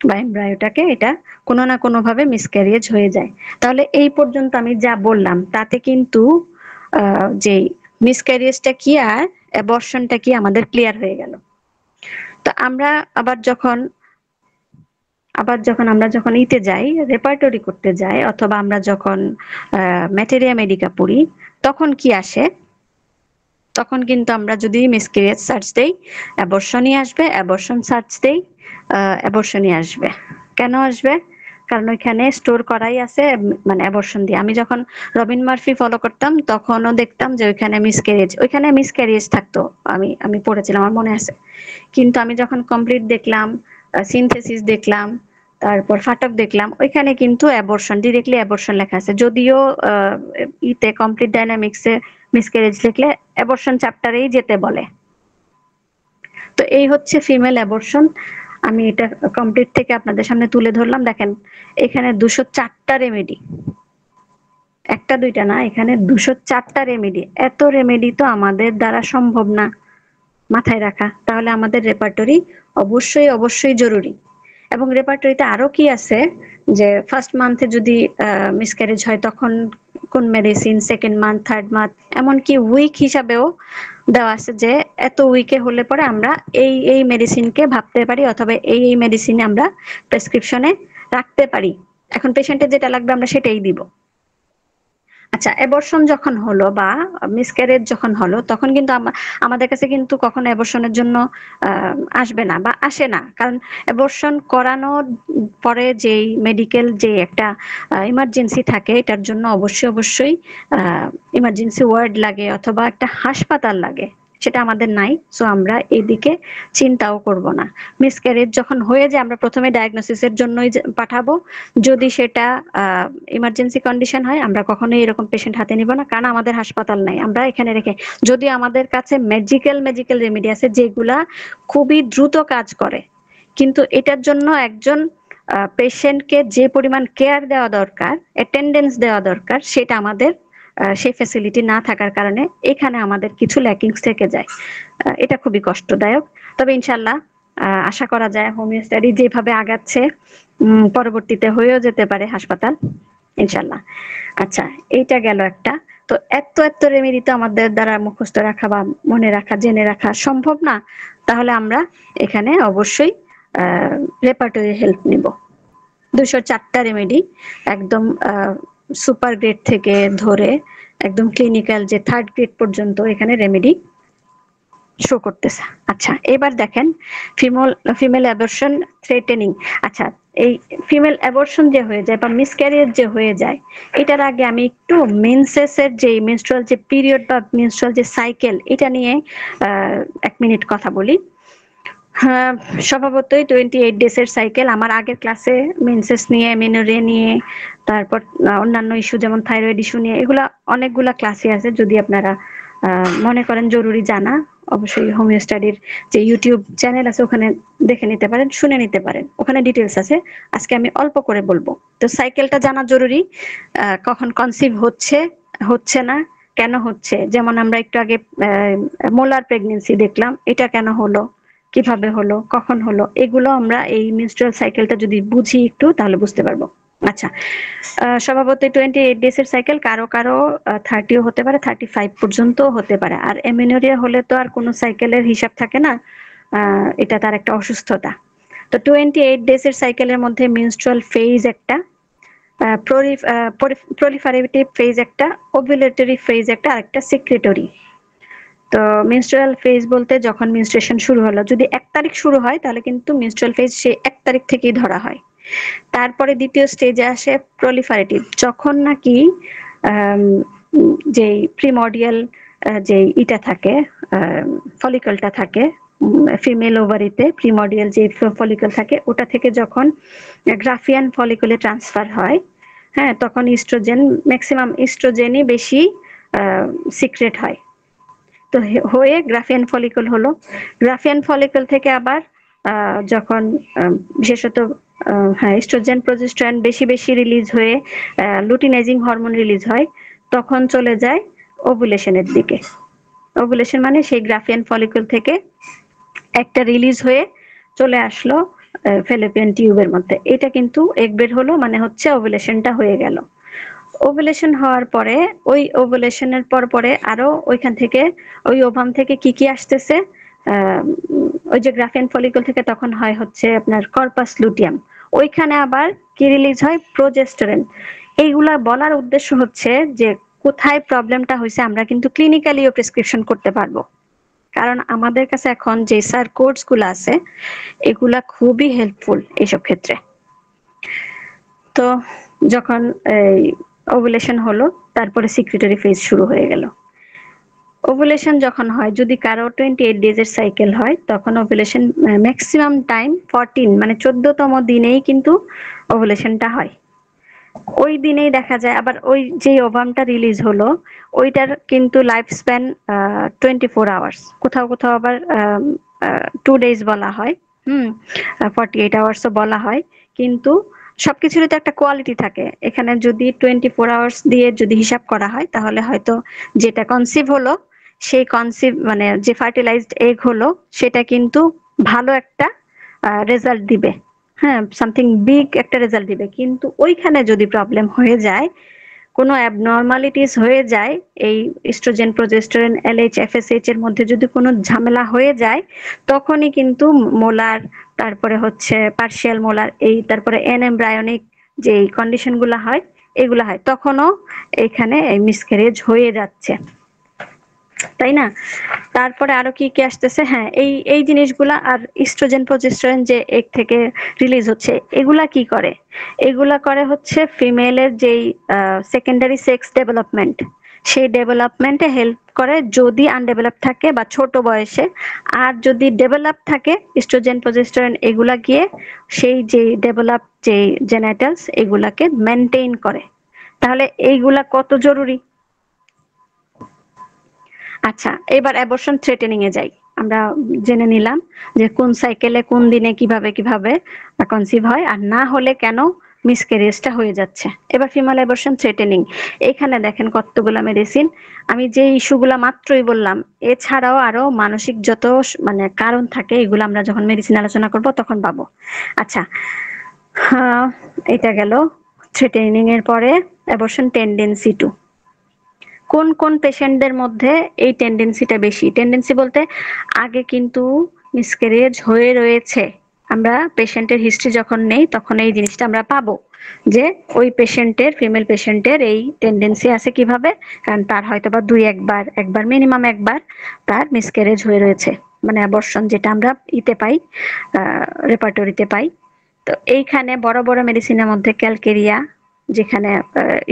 বা এমব্রায়োটাকে, এটা কোনো না কোনো ভাবে মিসক্যারিয়েজ হয়ে যায়। তাহলে এই পর্যন্ত আমি যা বললাম তাতে কিন্তু যে মিসক্যারিয়েজটা কি আর অ্যাবর্শনটা কি আমাদের ক্লিয়ার হয়ে গেল। তো আমরা আবার যখন আমরা যখন ইতে যাই, রেপার্টরি করতে যাই, অথবা আমরা যখন ম্যাটেরিয়া মেডিকা পড়ি, তখন কি আসে, তখন কিন্তু আমরা যদি মিসক্যারেজ সার্চ দেই অ্যাবর্শনই আসবে, অ্যাবর্শন সার্চ দেই অ্যাবর্শনই আসবে। কেন আসবে? কারণ ওইখানে স্টোর করাই আছে মানে অ্যাবর্শন দিয়ে। আমি যখন রবিন মার্ফি ফলো করতাম তখনও দেখতাম যে ওইখানে মিসক্যারেজ থাকতো, আমি পড়েছিলাম, আমার মনে আছে। কিন্তু আমি যখন কমপ্লিট দেখলাম, সিনথেসিস দেখলাম, তারপর ফাটক দেখলাম, ওইখানে কিন্তু অ্যাবর্শন, ডিরেক্টলি অ্যাবর্শন লেখা আছে, যদিও ইতে কমপ্লিট ডাইনামিক্সে মিসক্যারেজ লিখলে অ্যাবর্শন চ্যাপ্টারেই যেতে বলে। তো এই হচ্ছে ফিমেল অ্যাবর্শন। আমি এটা কমপ্লিট থেকে আপনাদের সামনে তুলে ধরলাম। দেখেন এখানে 204টা রেমেডি, একটা দুইটা না, এখানে 204টা রেমেডি। এত রেমেডি তো আমাদের দ্বারা সম্ভব না মাথায় রাখা। তাহলে আমাদের রেপার্টরি অবশ্যই অবশ্যই জরুরি। এবং রেপার্টরিতে আরো কি আছে, যে ফার্স্ট মান্থে যদি মিসক্যারেজ হয় তখন কোন medicine, second month, third month, এমনকি উইক হিসাবেও দেওয়া আছে যে এত উইকে হলে পরে আমরা এই এই মেডিসিনকে ভাবতে পারি, অথবা এই এই মেডিসিন আমরা প্রেসক্রিপশনে রাখতে পারি। এখন পেশেন্টের যেটা লাগবে আমরা সেটাই দিব। আচ্ছা, অ্যাবর্শন যখন হলো বা মিসক্যারেজ যখন হলো তখন কিন্তু আমাদের কাছে কিন্তু কখনো অ্যাবর্শনের জন্য আসবে না বা আসে না, কারণ অ্যাবর্শন করানোর পরে যেই মেডিকেল যে একটা ইমার্জেন্সি থাকে, এটার জন্য অবশ্যই অবশ্যই ইমার্জেন্সি ওয়ার্ড লাগে অথবা একটা হাসপাতাল লাগে, সেটা আমাদের নাই। সো আমরা এইদিকে চিন্তাও করব না। মিসক্যারেজ যখন হয়ে যায় আমরা প্রথমে ডায়াগনোসিসের জন্যই পাঠাবো। যদি সেটা ইমার্জেন্সি কন্ডিশন হয় আমরা কখনোই এরকম পেশেন্ট হাতে নিব না, কারণ আমাদের হাসপাতাল নাই। আমরা এখানে রেখে, যদি আমাদের কাছে ম্যাজিক্যাল রেমেডি আছে যেগুলা খুবই দ্রুত কাজ করে, কিন্তু এটার জন্য একজন পেশেন্টকে যে পরিমাণ কেয়ার দেওয়া দরকার, অ্যাটেন্ডেন্স দেওয়া দরকার, সেটা আমাদের সেই ফ্যাসিলিটি না থাকার কারণে এখানে আমাদের কিছু ল্যাকিংস থেকে যায়। এটা খুবই কষ্টদায়ক। তবে ইনশাল্লাহ আশা করা যায় হোমিও স্টাডি যেভাবে আগাচ্ছে পরবর্তীতে হয়েও যেতে পারে হাসপাতাল, ইনশাল্লাহ। আচ্ছা, এইটা গেল একটা। তো এত এত রেমেডি তো আমাদের দ্বারা মুখস্থ রাখা বা মনে রাখা, জেনে রাখা সম্ভব না। তাহলে আমরা এখানে অবশ্যই রেপার্টরি হেল্প নিব। 204টা রেমেডি, একদম সুপার গ্রেড থেকে ধরে একদম ক্লিনিক্যাল যে থার্ড গ্রেড পর্যন্ত এখানে রেমেডি শো করতেছে। আচ্ছা, এবার দেখেন ফিমেল অ্যাবর্শন থ্রেটেনিং। আচ্ছা, এই ফিমেল অ্যাবর্শন যে হয়ে যায় বা মিসক্যারিয়েজ যে হয়ে যায়, এটার আগে আমি একটু মেন্সেসের যে মেনস্ট্রুয়াল যে পিরিয়ড বা মেনস্ট্রুয়াল যে সাইকেল, এটা নিয়ে 1 মিনিট কথা বলি। হ্যাঁ, স্বভাবতই 28 ডেজ এর সাইকেল। আমার আগের ক্লাসে মেন্সেস নিয়ে, মেনোরে নিয়ে, তারপর অন্যান্য ইস্যু যেমন থাইরয়েড ইস্যু নিয়ে, এগুলা অনেকগুলা ক্লাসে আছে। যদি আপনারা মনে করেন জরুরি জানা, অবশ্যই হোমিও স্টাডির যে ইউটিউব চ্যানেল আছে ওখানে দেখে নিতে পারেন, শুনে নিতে পারেন, ওখানে ডিটেলস আছে। আজকে আমি অল্প করে বলবো। তো সাইকেলটা জানা জরুরি, কখন কনসিভ হচ্ছে, হচ্ছে না, কেন হচ্ছে। যেমন আমরা একটু আগে মোলার প্রেগনেন্সি দেখলাম, এটা কেন হলো, কিভাবে হলো, কখন হলো, এগুলো আমরা এই মেনস্ট্রুয়াল সাইকেলটা যদি বুঝি একটু তাহলে বুঝতে পারবো। আচ্ছা, স্বভাবতই 28 ডেজ এর সাইকেল, কারো কারো 30ও হতে পারে, 35 পর্যন্ত হতে পারে। আর এমেনোরিয়া হলে তো আর কোনো সাইকেলের হিসাব থাকে না, এটা তার একটা অসুস্থতা। তো 28 ডেজ এর সাইকেলের মধ্যে মেনস্ট্রুয়াল ফেজ একটা, প্রলিফারেটিভ ফেজ একটা, ওভুলেটরি ফেজ একটা, আর একটা সিক্রেটরি। তো মেনস্ট্রুয়াল ফেজ বলতে যখন মেনস্ট্রুয়েশন শুরু হলো, যদি 1 তারিখ শুরু হয় তাহলে কিন্তু মেনস্ট্রুয়াল ফেজ সেই 1 তারিখ থেকেই ধরা হয়। তারপরে দ্বিতীয় স্টেজে আসে প্রলিফারেটিভ, যখন নাকি যে প্রিমর্ডিয়াল যে ইটা থাকে, ফলিকলটা থাকে ফিমেল ওভারিতে, প্রিমর্ডিয়াল যে ফলিকল থাকে ওটা থেকে যখন গ্রাফিয়ান ফলিকলে ট্রান্সফার হয়, হ্যাঁ, তখন ইস্ট্রোজেন, ম্যাক্সিমাম ইস্ট্রোজেনই বেশি সিক্রেট হয়। তো হয়ে গ্রাফিয়ান ফলিকল হলো। গ্রাফিয়ান ফলিকল থেকে আবার যখন বিশেষত হ্যাঁ ইস্ট্রোজেন, প্রজেস্টেরন বেশি বেশি রিলিজ হয়ে লুটিনাইজিং হরমোন রিলিজ হয়, তখন চলে যায় ওভুলেশনের দিকে। ওভুলেশন মানে সেই গ্রাফিয়ান ফলিকল থেকে একটা রিলিজ হয়ে চলে আসলো ফ্যালোপিয়ান টিউবের মধ্যে। এটা কিন্তু এগ বের হলো, মানে হচ্ছে ওভুলেশনটা হয়ে গেল। ওভুলেশন হওয়ার পরে ওই ওভুলেশনের পরে আরো ওইখান থেকে, ওই ওভাম থেকে কি কি আসতেছে, ওই যে গ্রাফিয়ান ফলিকল থেকে তখন হয় হচ্ছে আপনার কর্পাস লুটিয়াম, ওইখানে আবার কি রিলিজ হয়, প্রোজেস্টেরন। এইগুলা বলার উদ্দেশ্য হচ্ছে যে কোথায় প্রবলেমটা হয়েছে আমরা কিন্তু ক্লিনিক্যালিও প্রেসক্রিপশন করতে পারবো, কারণ আমাদের কাছে এখন যে স্যার কোর্স গুলো আছে এগুলা খুবই হেল্পফুল এইসব ক্ষেত্রে। তো যখন এই ওভুলেশন হলো, তারপরে সিক্রেটরি ফেজ শুরু হয়ে গেল। ওভুলেশন যখন হয়, যদি কারো 28 ডেজ এর সাইকেল হয়, তখন ওভুলেশন ম্যাক্সিমাম টাইম 14 মানে 14তম দিনেই কিন্তু ওভুলেশনটা হয়। ওই দিনেই দেখা যায় আবার ওই যে ওভামটা রিলিজ হলো ওইটার কিন্তু লাইফ স্প্যান 24 আওয়ার্স, কোথাও কোথাও আবার 2 ডেজ বলা হয়, 48 আওয়ার্সও বলা হয়, কিন্তু সবকিছুরই তো একটা কোয়ালিটি থাকে। এখানে যদি 24 আওয়ার্স দিয়ে যদি হিসাব করা হয় তাহলে হয়তো যেটা কনসিভ হলো সেই কনসিভ মানে যে ফার্টিলাইজড এগ হলো সেটা কিন্তু ভালো একটা রেজাল্ট দিবে, হ্যাঁ সামথিং বিগ একটা রেজাল্ট দিবে। কিন্তু ওইখানে যদি প্রবলেম হয়ে যায়, কোনো অ্যাবনর্মালিটিস হয়ে যায়, এই ইস্ট্রোজেন প্রজেস্টেরন এলএইচ এফএসএইচ এর মধ্যে যদি কোনো ঝামেলা হয়ে যায়, তখনই কিন্তু মোলার, তারপরে হচ্ছে পার্শিয়াল মোলার, এই তারপরে এনএমব্রায়োনিক যে কন্ডিশন গুলা হয় এগুলা হয়, তখনও এখানে মিসক্যারেজ হয়ে যাচ্ছে, তাই না? তারপরে আরো কি কি আসতেছে, হ্যাঁ এই এই জিনিসগুলা। আর ইস্ট্রোজেন প্রজেস্টেরন যে এগ থেকে রিলিজ হচ্ছে, এগুলা কি করে? এগুলা করে হচ্ছে ফিমেলের যেই সেকেন্ডারি সেক্স ডেভেলপমেন্ট, সেই ডেভেলপমেন্টে হেল্প করে যদি আনডেভেলপ থাকে বা ছোট বয়সে। আর যদি ডেভেলপ থাকে, ইস্ট্রোজেন প্রজেস্টেরন এগুলা গিয়ে সেই যে ডেভেলপ যে জেনাইটালস এগুলাকে মেনটেইন করে। তাহলে এইগুলা কত জরুরি। আচ্ছা, এবার অ্যাবর্শন থ্রেটেনিং এ যাই। আমরা জেনে নিলাম যে কোন সাইকেলে কোন দিনে কিভাবে কিভাবে কনসিভ হয়, আর না হলে কেন মিসক্যারেজটা হয়ে যাচ্ছে। এবার ফিমেল অ্যাবর্শন থ্রেটেনিং, এখানে দেখেন কতগুলা মেডিসিন। আমি যে ইস্যুগুলা মাত্রই বললাম, এছাড়াও আরো মানসিক যত মানে কারণ থাকে, এগুলো আমরা যখন মেডিসিন আলোচনা করব তখন পাবো। আচ্ছা, এটা গেল থ্রেটেনিং এর পরে অ্যাবর্শন টেন্ডেন্সি টু। কোন কোন পেশেন্টদের মধ্যে এই টেন্ডেন্সিটা বেশি? টেন্ডেন্সি বলতে আগে কিন্তু মিসক্যারেজ হয়ে রয়েছে, আমরা পেশেন্টের হিস্ট্রি যখন নেই তখন এই জিনিসটা আমরা পাবো যে ওই পেশেন্টের, ফিমেল পেশেন্টের এই টেন্ডেন্সি আছে। কিভাবে? কারণ তার হয়তো বা একবার মিনিমাম একবার তার মিসক্যারেজ হয়ে রয়েছে, মানে অ্যাবর্শন যেটা আমরা ইতে পাই, রেপার্টরিতে পাই। তো এইখানে বড় বড় মেডিসিনের মধ্যে ক্যালকেরিয়া, যেখানে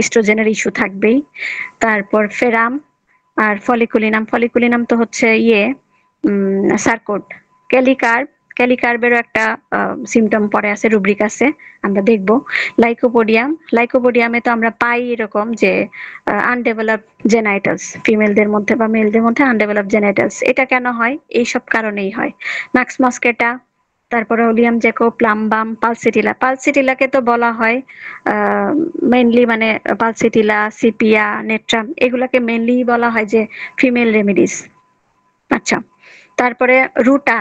ইস্ট্রোজেনের ইস্যু থাকবেই, তারপর ফেরাম, আর ফলিকুলিনাম। ফলিকুলিনাম তো হচ্ছে সার্কোট। ক্যালিকার্ব, ক্যালিকার্বেরও একটা সিমটম পরে আছে, রুব্রিক আছে, আমরা দেখব। লাইকোপোডিয়াম, লাইকোপোডিয়ামে তো আমরা পাই এরকম যে আনডেভেলপ জেনাইটালস, ফিমেলদের মধ্যে বা মেলদের মধ্যে আনডেভেলপ জেনাইটালস। এটা কেন হয়? এইসব কারণেই হয়। ম্যাক্স মস্কেটা, তারপরে ওলিয়াম জ্যাকো, প্লামবাম, পালসিটিলা। পালসিটিলাকে তো বলা হয় মেইনলি, মানে পালসিটিলা, সিপিয়া, নেট্রাম, এগুলাকে মেইনলি বলা হয় যে ফিমেল রেমেডিস। আচ্ছা, তারপরে রুটা,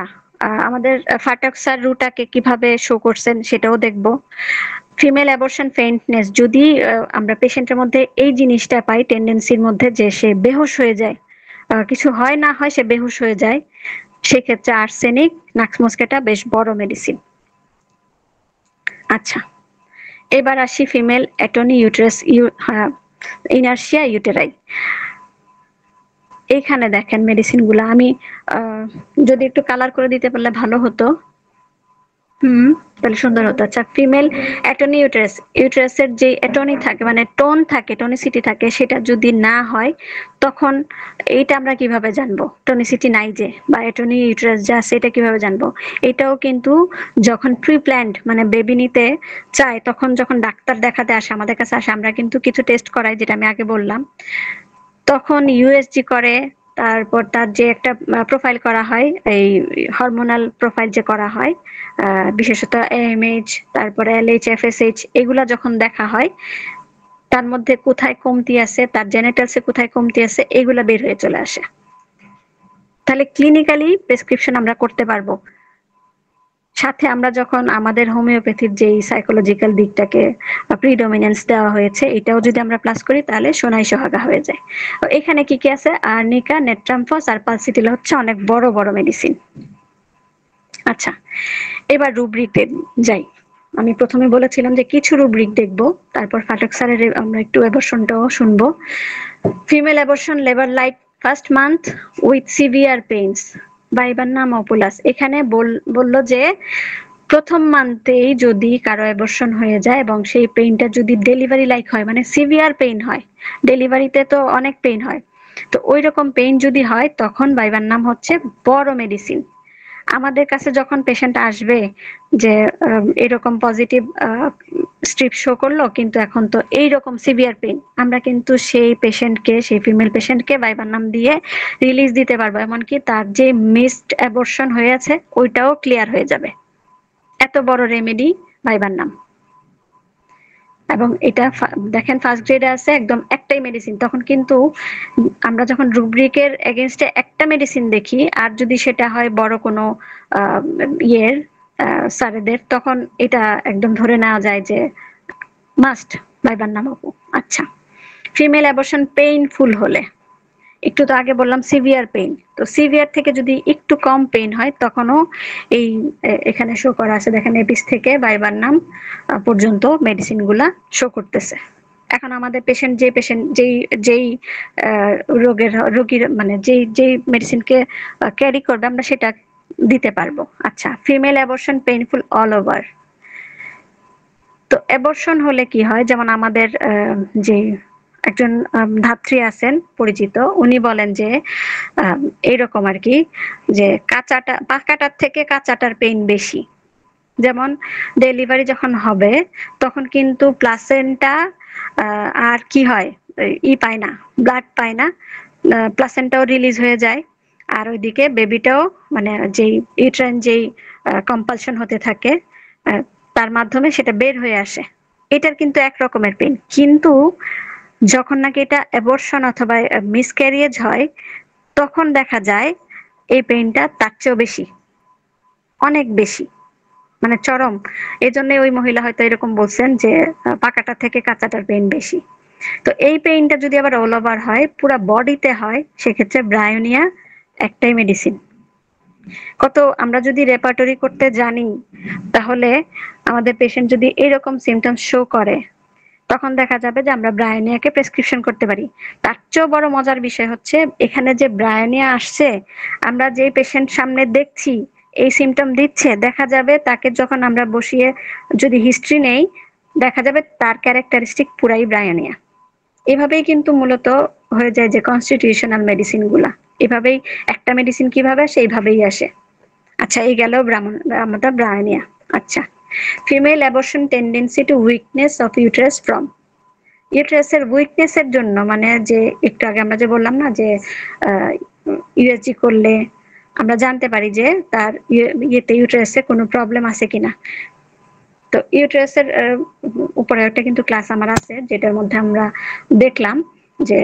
আমাদের ফাটাক স্যার রুটাকে কিভাবে শো করছেন সেটাও দেখব। ফিমেল অ্যাবর্শন ফেইন্টনেস, যদি আমরা পেশেন্টের মধ্যে এই জিনিসটা পাই টেন্ডেন্সির মধ্যে যে সে বেহুশ হয়ে যায়, কিছু হয় না হয় সে বেহুশ হয়ে যায়, সেক্ষেত্রে আর্সেনিক, নাক্সমস্কেটা বেশ বড় মেডিসিন। আচ্ছা, এবার আসি ফিমেল অ্যাটনি ইউটেরাস, ইনার্শিয়া ইউটেরাই। এইখানে দেখেন মেডিসিন গুলা আমি যদি একটু কালার করে দিতে পারলে ভালো হতো, তাহলে সুন্দর হতো। আচ্ছা, ফিমেল অ্যাটনি ইউটেরাস, ইউটেরাসের যে অ্যাটনি থাকে মানে টোন থাকে, টনিসিটি থাকে, সেটা যদি না হয় তখন এইটা আমরা কিভাবে জানবো টনিসিটি নাই যে, বা অ্যাটনি ইউটেরাস যা আছে, এটা কিভাবে জানবো? এটাও কিন্তু যখন প্রি প্ল্যান্ড মানে বেবি নিতে চায়, তখন যখন ডাক্তার দেখাতে আসে, আমাদের কাছে আসে, আমরা কিন্তু কিছু টেস্ট করাই, যেটা আমি আগে বললাম। তখন ইউএসজি করে, তারপর তার যে একটা প্রোফাইল করা হয়, এই হরমোনাল প্রোফাইল যে করা হয়, বিশেষত এএমএইচ, তারপরে এলএইচ এফএসএইচ, এগুলা যখন দেখা হয়, তার মধ্যে কোথায় কমতি আছে, তার জেনিটালসে কোথায় কমতি আছে, এগুলা বের হয়ে চলে আসে। তাহলে ক্লিনিক্যালি প্রেসক্রিপশন আমরা করতে পারবো। সাথে আমরা যখন আমাদের হোমিওপ্যাথির যেই সাইকোলজিক্যাল দিকটাকে প্রিডমিনেন্স দেওয়া হয়েছে, এটাও যদি আমরা প্লাস করি তাহলে সোনাই সোহাগা হয়ে যায়। এখানে কি কি আছে? আর্নিকা, নেট্রামফস আর পালসিটিলা হচ্ছে অনেক বড় বড় মেডিসিন। আচ্ছা, এবার রুব্রিকে যাই। আমি প্রথমে বলেছিলাম যে কিছু রুব্রিক দেখবো, তারপর ফাটক স্যারের আমরা একটু অ্যাবর্শনটাও শুনবো। Female abortion labour like first month with severe pains বা এবার নাম অপুলাস। এখানে বললো যে প্রথম মান্থেই যদি কারো অ্যাবর্শন হয়ে যায় এবং সেই পেইনটা যদি ডেলিভারি লাইক হয়, মানে সিভিয়ার পেইন হয়, ডেলিভারিতে তো অনেক পেইন হয়, তো ওই রকম পেইন যদি হয় তখন বাইবার নাম হচ্ছে বড় মেডিসিন। আমাদের কাছে যখন পেশেন্ট আসবে যে এরকম পজিটিভ স্ট্রিপ শো করলো, কিন্তু এখন তো এইরকম সিভিয়ার পেইন, আমরা কিন্তু সেই পেশেন্টকে, সেই ফিমেল পেশেন্টকে বাইবার নাম দিয়ে রিলিজ দিতে পারবো, এমনকি তার যে মিসড অ্যাবর্শন হয়েছে ওইটাও ক্লিয়ার হয়ে যাবে। এত বড় রেমেডি বাইবার নাম। এবং এটা দেখেন ফার্স্ট গ্রেডে আছে একদম একটাই মেডিসিন, তখন কিন্তু আমরা যখন রুব্রিকের এগেইনস্টে একটা মেডিসিন দেখি আর যদি সেটা হয় বড় কোনো ইয়ের স্যারেদের, তখন এটা একদম ধরে নেওয়া যায় যে মাস্ট ভাইবার নামাবো। আচ্ছা, ফিমেল অ্যাবর্শন পেইনফুল হলে, একটু তো আগে বললাম সিভিয়ার পেইন, তো সিভিয়ার থেকে যদি একটু কম পেইন হয় তখনও এই এখানে শো করা আছে দেখেন এপিস থেকে ভাইবার নাম পর্যন্ত মেডিসিন গুলা শো করতেছে। এখন আমাদের পেশেন্ট যেই যেই রোগীর মানে যেই মেডিসিনকে ক্যারি করবে আমরা সেটা দিতে পারবো। আচ্ছা, female abortion painful all over. তো অ্যাবর্শন হলে কি হয়, যেমন আমাদের যে একজন ধাত্রী আছেন পরিচিত, উনি বলেন যে এইরকম আর কি, যে পাকাটার থেকে কাঁচাটার পেইন বেশি। যেমন ডেলিভারি যখন হবে তখন কিন্তু প্লাসেন্টা আর কি হয়, পায় না, ব্লাড পায় না, প্লাসেন্টাও রিলিজ হয়ে যায়, আর ওইদিকে বেবিটাও মানে যেই ইউট্রাইন যেই কম্পালশন হতে থাকে তার মাধ্যমে সেটা বের হয়ে আসে। এটার কিন্তু এক রকমের পেইন, কিন্তু যখন নাকি এটা অ্যাবর্শন অথবা মিসক্যারিয়েজ হয় তখন দেখা যায় এই পেইনটা তার চেয়েও বেশি, অনেক বেশি, মানে চরম। এজন্য ওই মহিলা হয়তো এরকম বলছেন যে পাকাটা থেকে কাঁচাটার পেইন বেশি। তো এই পেইনটা যদি আবার অল ওভার হয়, পুরো বডিতে হয়, সেক্ষেত্রে ব্রায়োনিয়া একটাই মেডিসিন। কত আমরা যদি রেপার্টরি করতে জানি, তাহলে আমাদের পেশেন্ট যদি এরকম সিমটমস শো করে তখন দেখা যাবে যে আমরা ব্রায়োনিয়াকে প্রেসক্রিপশন করতে পারি। তার চেয়েও বড় মজার বিষয় হচ্ছে এখানে যে ব্রায়োনিয়া আসছে, আমরা যে পেশেন্ট সামনে দেখছি এই সিমটম দিচ্ছে, দেখা যাবে তাকে যখন আমরা বসিয়ে যদি হিস্ট্রি নেই, দেখা যাবে তার ক্যারেক্টারিস্টিক পুরাই ব্রায়োনিয়া। এভাবেই কিন্তু মূলত হয়ে যায় যে কনস্টিটিউশনাল মেডিসিন গুলা, এভাবেই একটা মেডিসিন কিভাবে আসে এইভাবেই আসে। আচ্ছা, এই গেল আমাদের ব্রায়োনিয়া। আচ্ছা, female abortion tendency to weakness of uterus from, ইউটেরাসের উইকনেসের জন্য, মানে যে একটু আগে আমরা যে বললাম না যে ইউএসজি করলে আমরা জানতে পারি যে তার ইয়েতে ইউটেরাসে কোনো প্রবলেম আছে কিনা। তো ইউটেরাসের উপরে একটা কিন্তু ক্লাস আমার আছে যেটার মধ্যে আমরা দেখলাম যে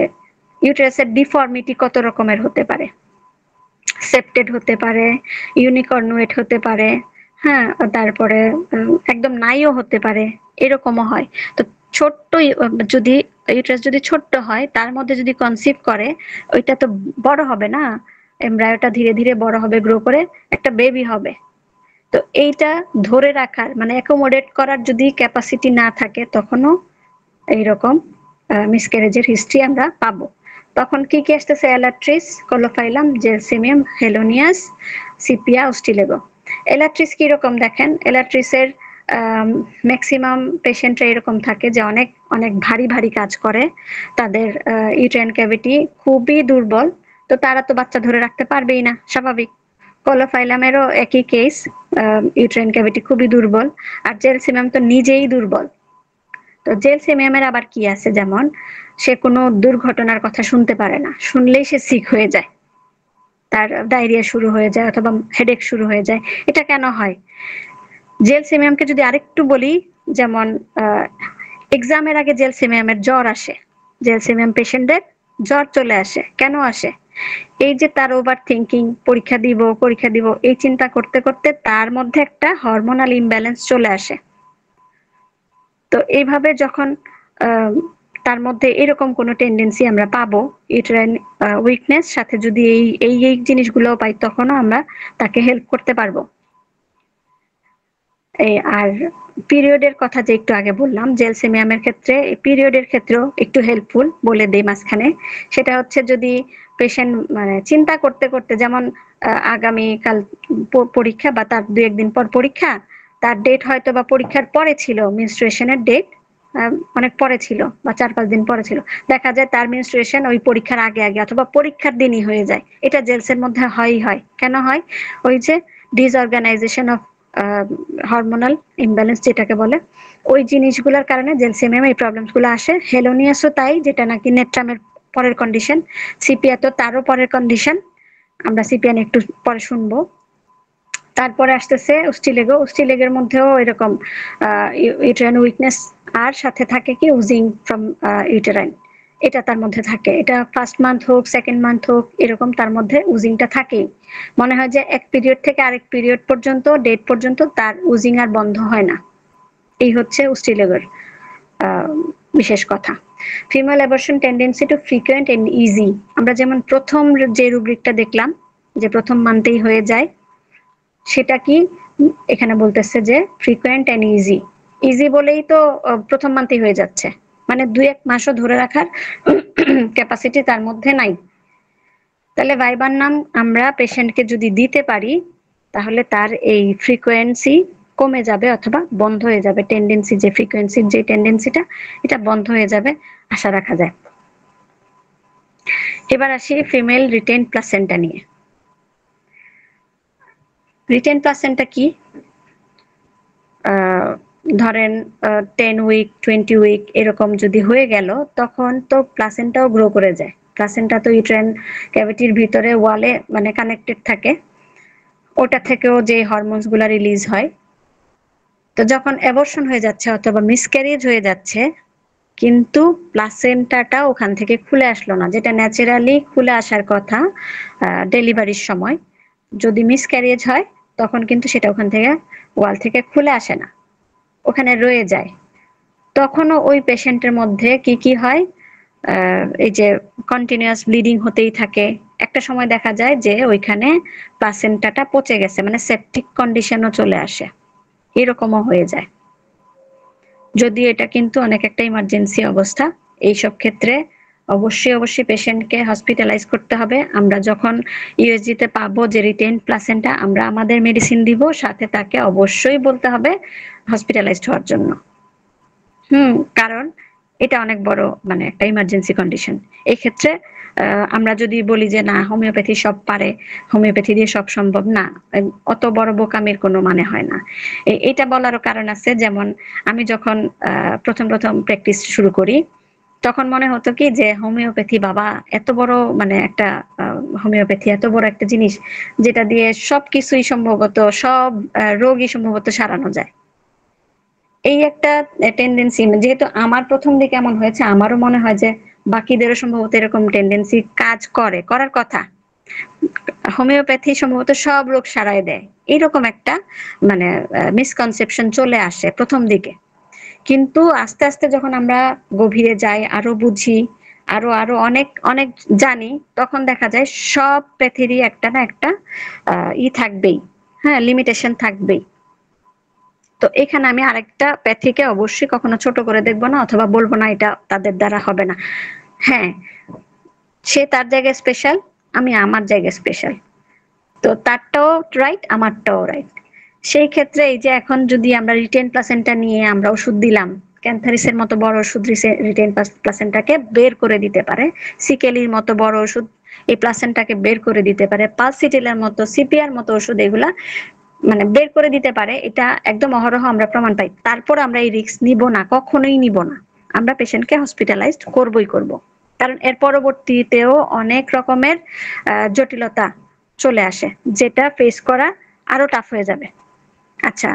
ইউটেরাসের ডিফর্মিটি কত রকমের হতে পারে, সেপ্টেড হতে পারে, ইউনিকর্নুয়েট হতে পারে, হ্যাঁ, তারপরে একদম নাইও হতে পারে, এরকমও হয়। তো ছোট্ট যদি ইউটেরাস যদি ছোট্ট হয়, তার মধ্যে যদি কনসিভ করে, ওইটা তো বড় হবে না, এমব্রায়োটা ধীরে ধীরে বড় হবে, গ্রো করে একটা বেবি হবে। তো এইটা ধরে রাখার মানে অ্যাকোমোডেট করার যদি ক্যাপাসিটি না থাকে, তখনও এইরকম মিসক্যারেজের হিস্ট্রি আমরা পাবো। তখন কি কি আসতেছে, এলাট্রিস, কোলোফাইলাম, জেলসিমিয়াম, হেলোনিয়াস, সিপিয়া, অস্টিলেগো। এলাট্রিস কি রকম দেখেন, এলাট্রিসের ম্যাক্সিমাম পেশেন্টরা এরকম থাকে যে অনেক অনেক ভারী ভারী কাজ করে, তাদের ইউটেরাইন ক্যাভিটি খুবই দুর্বল, তো তারা তো বাচ্চা ধরে রাখতে পারবেই না, স্বাভাবিক। কোলোফাইলামেরও একই কেস, ইউটেরাইন ক্যাভিটি খুবই দুর্বল, আর জেলসিমিয়াম তো নিজেই দুর্বল। তো জেলসিমিয়ামের আবার কি আছে, যেমন সে কোনো দুর্ঘটনার কথা শুনতে পারে না, শুনলেই সে সিক হয়ে যায়, তার ডায়রিয়া শুরু হয়ে যায় অথবা হেডেক শুরু হয়ে যায়। এটা কেন হয়? জেলসিমিয়ামকে যদি আরেকটু বলি, যেমন এক্সামের আগে জেলসিমিয়ামের জ্বর আসে, জেলসিমিয়াম পেশেন্টদের জ্বর চলে আসে, কেন আসে? এই যে তার ওভার থিঙ্কিং, পরীক্ষা দিব এই চিন্তা করতে করতে তার মধ্যে একটা হরমোনাল ইমব্যালেন্স চলে আসে। তো এইভাবে যখন তার মধ্যে এরকম কোনো টেন্ডেন্সি আমরা পাবো, ইউটেরাইন উইকনেস সাথে যদি এই জিনিসগুলো পাই, তখনও আমরা তাকে হেল্প করতে পারবো। আর পিরিয়ডের কথা যে একটু আগে বললাম, জেলসিমিয়ামের ক্ষেত্রে পিরিয়ডের ক্ষেত্রেও একটু হেল্পফুল বলে দেই মাঝখানে। সেটা হচ্ছে যদি পেশেন্ট মানে চিন্তা করতে করতে, যেমন আগামীকাল পরীক্ষা বা তার 2-1 দিন পর পরীক্ষা, তার ডেট হয়তো বা পরীক্ষার পরে ছিল, মেনস্ট্রুয়েশনের ডেট অনেক পরে ছিল বা 4-5 দিন পরে ছিল, দেখা যায় তার মেনস্ট্রুয়েশন ওই পরীক্ষার আগে আগে অথবা পরীক্ষার দিনই হয়ে যায়। এটা জেলসের মধ্যে হয়। কেন হয়? ওই যে ডিসঅর্গানাইজেশন অফ হরমোনাল ইমব্যালেন্স যেটাকে বলে, ওই জিনিসগুলোর কারণে জেলসিমিয়ামে এই প্রবলেমস গুলো আসে। হেলোনিয়াসও তাই, যেটা নাকি নেট্রামের পরের কন্ডিশন। সিপিয়া তো তারও পরের কন্ডিশন, আমরা সিপিয়া একটু পরে শুনবো। তারপরে আসতেছে উস্টিলেগের মধ্যেও এরকম ইউটেরাইন উইকনেস আর সাথে থাকে কি উজিং ফ্রম ইউটেরাইন, এটা তার মধ্যে থাকে। এটা ফার্স্ট মান্থ হোক সেকেন্ড মান্থ হোক এরকম তার মধ্যে উজিংটা থাকেই। মনে হয় যে এক পিরিয়ড থেকে আরেক পিরিয়ড পর্যন্ত ডেট পর্যন্ত তার উজিং আর বন্ধ হয় না। এই হচ্ছে উস্টিলেগের বিশেষ কথা। Female abortion tendency to frequent and easy, আমরা যেমন প্রথম যে রুব্রিকটা দেখলাম যে প্রথম মান্থেই হয়ে যায়, সেটা কি এখানে বলতেছে যে ফ্রিকুয়েন্ট এন্ড ইজি। ইজি বলেই তো প্রথম মান্থেই হয়ে যাচ্ছে, মানে 2-1 মাসও ধরে রাখার ক্যাপাসিটি তার মধ্যে নাই। তাহলে ভাইবার নাম আমরা পেশেন্টকে যদি দিতে পারি তাহলে তার এই ফ্রিকোয়েন্সি কমে যাবে অথবা বন্ধ হয়ে যাবে, টেন্ডেন্সি যে ফ্রিকোয়েন্সির যে টেন্ডেন্সিটা এটা বন্ধ হয়ে যাবে আশা রাখা যায়। এবার আসি ফিমেল রিটেইন প্লাসেন্টা নিয়ে। রিটেইন প্লাসেন্টা কি? ধরেন 10 উইক 20 উইক এরকম যদি হয়ে গেল তখন তো প্লাসেন্টাও গ্রো করে যায়। প্লাসেন্টা তো ইউটেরাইন ক্যাভিটির ভিতরে ওয়ালে মানে কানেক্টেড থাকে, ওটা থেকেও যে হরমোনস গুলা রিলিজ হয়। তো যখন অ্যাবর্শন হয়ে যাচ্ছে অথবা মিসক্যারেজ হয়ে যাচ্ছে কিন্তু প্লাসেন্টাটা ওখান থেকে খুলে আসলো না, যেটা ন্যাচারালি খুলে আসার কথা ডেলিভারির সময়, যদি মিসক্যারেজ হয় তখন কিন্তু সেটা ওখান থেকে ওয়াল থেকে খুলে আসে না, ওখানে রয়ে যায়। তখনও ওই পেশেন্টের মধ্যে কি হয়, এই যে কন্টিনিউয়াস ব্লিডিং হতেই থাকে। একটা সময় দেখা যায় যে ওইখানে প্লাসেন্টাটা পচে গেছে, মানে সেপটিক কন্ডিশনও চলে আসে, এরকমও হয়ে যায়। যদিও এটা কিন্তু অনেক একটা ইমার্জেন্সি অবস্থা। এইসব ক্ষেত্রে অবশ্যই পেশেন্টকে হসপিটালাইজ করতে হবে। আমরা যখন ইউএসজি তে পাবো যে রিটেইন প্লাসেন্টা, আমরা আমাদের মেডিসিন দিব, সাথে তাকে অবশ্যই বলতে হবে হসপিটালাইজড হওয়ার জন্য। কারণ এটা অনেক বড় মানে একটা ইমার্জেন্সি কন্ডিশন। এই ক্ষেত্রে আমরা যদি বলি যে না হোমিওপ্যাথি সব পারে, হোমিওপ্যাথি দিয়ে সব সম্ভব, না, অত বড় বোকামির কোনো মানে হয় না। এটা বলারও কারণ আছে, যেমন আমি যখন প্রথম প্র্যাকটিস শুরু করি তখন মনে হতো কি যে হোমিওপ্যাথি বাবা এত বড় মানে একটা হোমিওপ্যাথি এত বড় একটা জিনিস যেটা দিয়ে সবকিছুই সম্ভবত সব রোগই সম্ভবত সারানো যায়। এই একটা টেন্ডেন্সি, যেহেতু আমার প্রথম দিকে এমন হয়েছে, আমারও মনে হয় যে বাকিদেরও সম্ভবত এরকম টেন্ডেন্সি কাজ করার কথা। হোমিওপ্যাথি সম্ভবত সব রোগ সারায় দেয়, এরকম একটা মানে মিসকনসেপশন চলে আসে প্রথম দিকে। কিন্তু আস্তে আস্তে যখন আমরা গভীরে যাই, আরো বুঝি, আরো অনেক জানি, তখন দেখা যায় সব প্যাথেরই একটা না একটা থাকবেই, হ্যাঁ, লিমিটেশন থাকবেই। তো এখানে আমি আরেকটা প্যাথিকে অবশ্যই কখনো ছোট করে দেখবো না অথবা বলবো না এটা তাদের দ্বারা হবে না। হ্যাঁ, সে তার জায়গায় স্পেশাল, আমি আমার জায়গায় স্পেশাল, তো তারটাও রাইট আমারটাও রাইট। সেই ক্ষেত্রে এই যে এখন যদি আমরা রিটেইন প্লাসেন্টা নিয়ে আমরা ওষুধ দিলাম, ক্যান্থারিসের মতো বড় ওষুধ রিটেইন প্লাসেন্টাকে বের করে দিতে পারে, সিকেলির মতো বড় ওষুধ এই প্লাসেন্টাকে বের করে দিতে পারে, পালসিটিলের মতো সিপিআর মতো ওষুধ এগুলা মানে বের করে দিতে পারে, এটা একদম অহরহ আমরা প্রমাণ পাই। তারপর আমরা এই রিস্ক নিব না, কখনোই নিব না। আমরা পেশেন্টকে হসপিটালাইজড করবই করব, কারণ এর পরবর্তীতেও অনেক রকমের জটিলতা চলে আসে যেটা ফেস করা আরো টাফ হয়ে যাবে। আচ্ছা,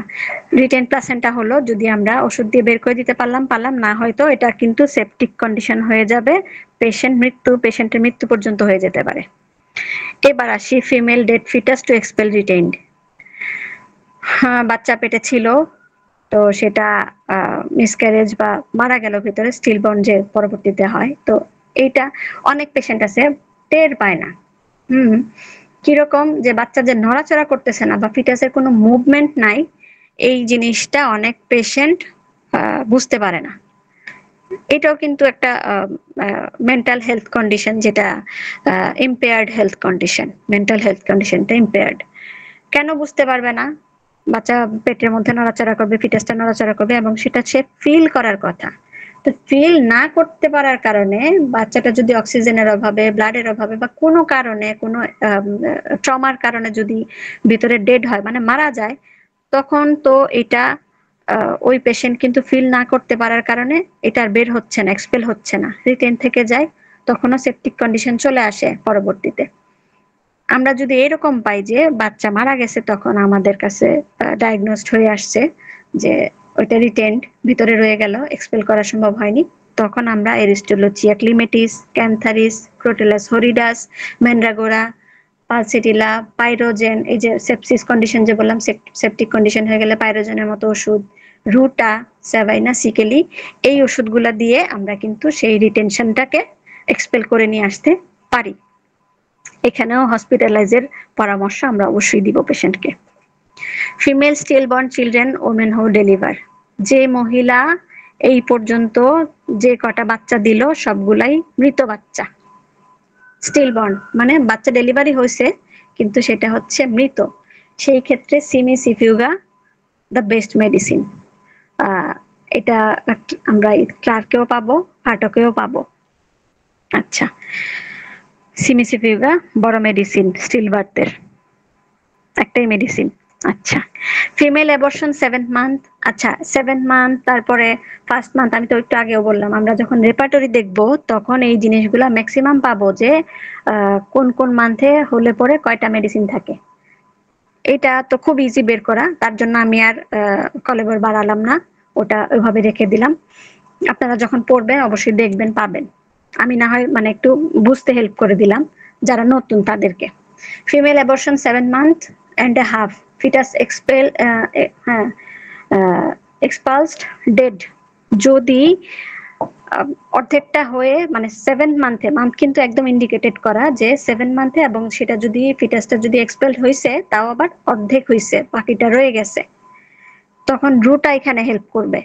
রিটেইন প্লাসেন্টা হলো, যদি আমরা ওষুধ দিয়ে বের করে দিতে পারলাম, না হয়তো এটা কিন্তু সেপটিক কন্ডিশন হয়ে যাবে, পেশেন্টের মৃত্যু পর্যন্ত হয়ে যেতে পারে। এবার আসি female dead foetus to expel retained. বাচ্চা পেটে ছিল, তো সেটা মিসক্যারেজ বা মারা গেল ভিতরে, স্টিলবর্ন যে পরবর্তীতে হয়, তো এইটা অনেক পেশেন্ট আছে টের পায় না। কিরকম যে বাচ্চা যে নড়াচড়া করতেছে না বা ফিটাসের কোনো মুভমেন্ট নাই, এই জিনিসটা অনেক পেশেন্ট বুঝতে পারে না। এটাও কিন্তু একটা মেন্টাল হেলথ কন্ডিশন, যেটা impaired health condition, mental health কন্ডিশনটা ইম্পেয়ার্ড। কেন বুঝতে পারবে না? বাচ্চা পেটের মধ্যে নড়াচড়া করবে, ফিটাসটা নড়াচড়া করবে এবং সেটা সে ফিল করার কথা। তো ফিল না করতে পারার কারণে বাচ্চাটা যদি অক্সিজেনের অভাবে, ব্লাডের অভাবে বা কোনো কারণে, কোনো ট্রমার কারণে যদি ভিতরে ডেড হয়, মানে মারা যায়, তখন তো এটা ওই পেশেন্ট কিন্তু ফিল না করতে পারার কারণে এটা বের হচ্ছে না, এক্সপেল হচ্ছে না, রিটেইন থেকে যায়, তখনও সেপটিক কন্ডিশন চলে আসে পরবর্তীতে। আমরা যদি এরকম পাই যে বাচ্চা মারা গেছে, তখন আমাদের কাছে ডায়াগনোসড হয়ে আসছে যে ওইটা রিটেন্ড ভিতরে রয়ে গেল, এক্সপেল করা সম্ভব হয়নি, তখন আমরা এরিস্টোলোচিয়া ক্লিমেটিস, ক্যান্থারিস, ক্রোটেলাস হরিডাস, ম্যান্ড্রাগোরা, পালসিটিলা, পাইরোজেন, এই যে সেপসিস কন্ডিশন যে বললাম, সেপটিক কন্ডিশন হয়ে গেলে পাইরোজেনের মতো ওষুধ, রুটা, স্যাভাইনা, সিকেলি, এই ওষুধগুলা দিয়ে আমরা কিন্তু সেই রিটেনশনটাকে এক্সপেল করে নিয়ে আসতে পারি। এখানেও হসপিটালাইজের পরামর্শ আমরা অবশ্যই দিব পেশেন্টকে। ফিমেল স্টিলবর্ন চিলড্রেন, ওমেন হু ডেলিভার, যে মহিলা এই পর্যন্ত যে কটা বাচ্চা দিল সবগুলাই মৃত বাচ্চা। স্টিলবর্ন মানে বাচ্চা ডেলিভারি হয়েছে কিন্তু সেটা হচ্ছে মৃত, সেই ক্ষেত্রে সিমিসিফিউগা দ্য বেস্ট মেডিসিন। এটা আমরা ক্লার্কেও পাবো, ফাটকেও পাবো। আচ্ছা, সিমিসিফিউগা বড় মেডিসিন স্টিল বার্থের, একটাই মেডিসিন। আচ্ছা, ফিমেল অ্যাবর্শন 7th মান্থ। আচ্ছা, 7th মান্থ, তারপরে 1st মান্থ, আমি তো একটু আগেও বললাম, আমরা যখন রেপার্টরি দেখব তখন এই জিনিসগুলা ম্যাক্সিমাম পাবো যে কোন কোন মান্থে হলে পরে কয়টা মেডিসিন থাকে। এটা তো খুব ইজি বের করা, তার জন্য আমি আর কলেবর বাড়ালাম না, ওটা ওইভাবে রেখে দিলাম। আপনারা যখন পড়বেন অবশ্যই দেখবেন, পাবেন। আমি না হয় মানে একটু বুঝতে হেল্প করে দিলাম যারা নতুন তাদেরকে। Female abortion 7 months and a half, foetus expelled dead, যদি অর্ধেকটা হয়ে মানে 7th মান্থে, মান্থ কিন্তু একদম ইন্ডিকেটেড করা যে 7 মান্থে, এবং সেটা যদি ফিটাসটা যদি এক্সপেলড হয়েছে তাও আবার অর্ধেক হয়েছে, বাকিটা রয়ে গেছে, তখন রুটা এখানে হেল্প করবে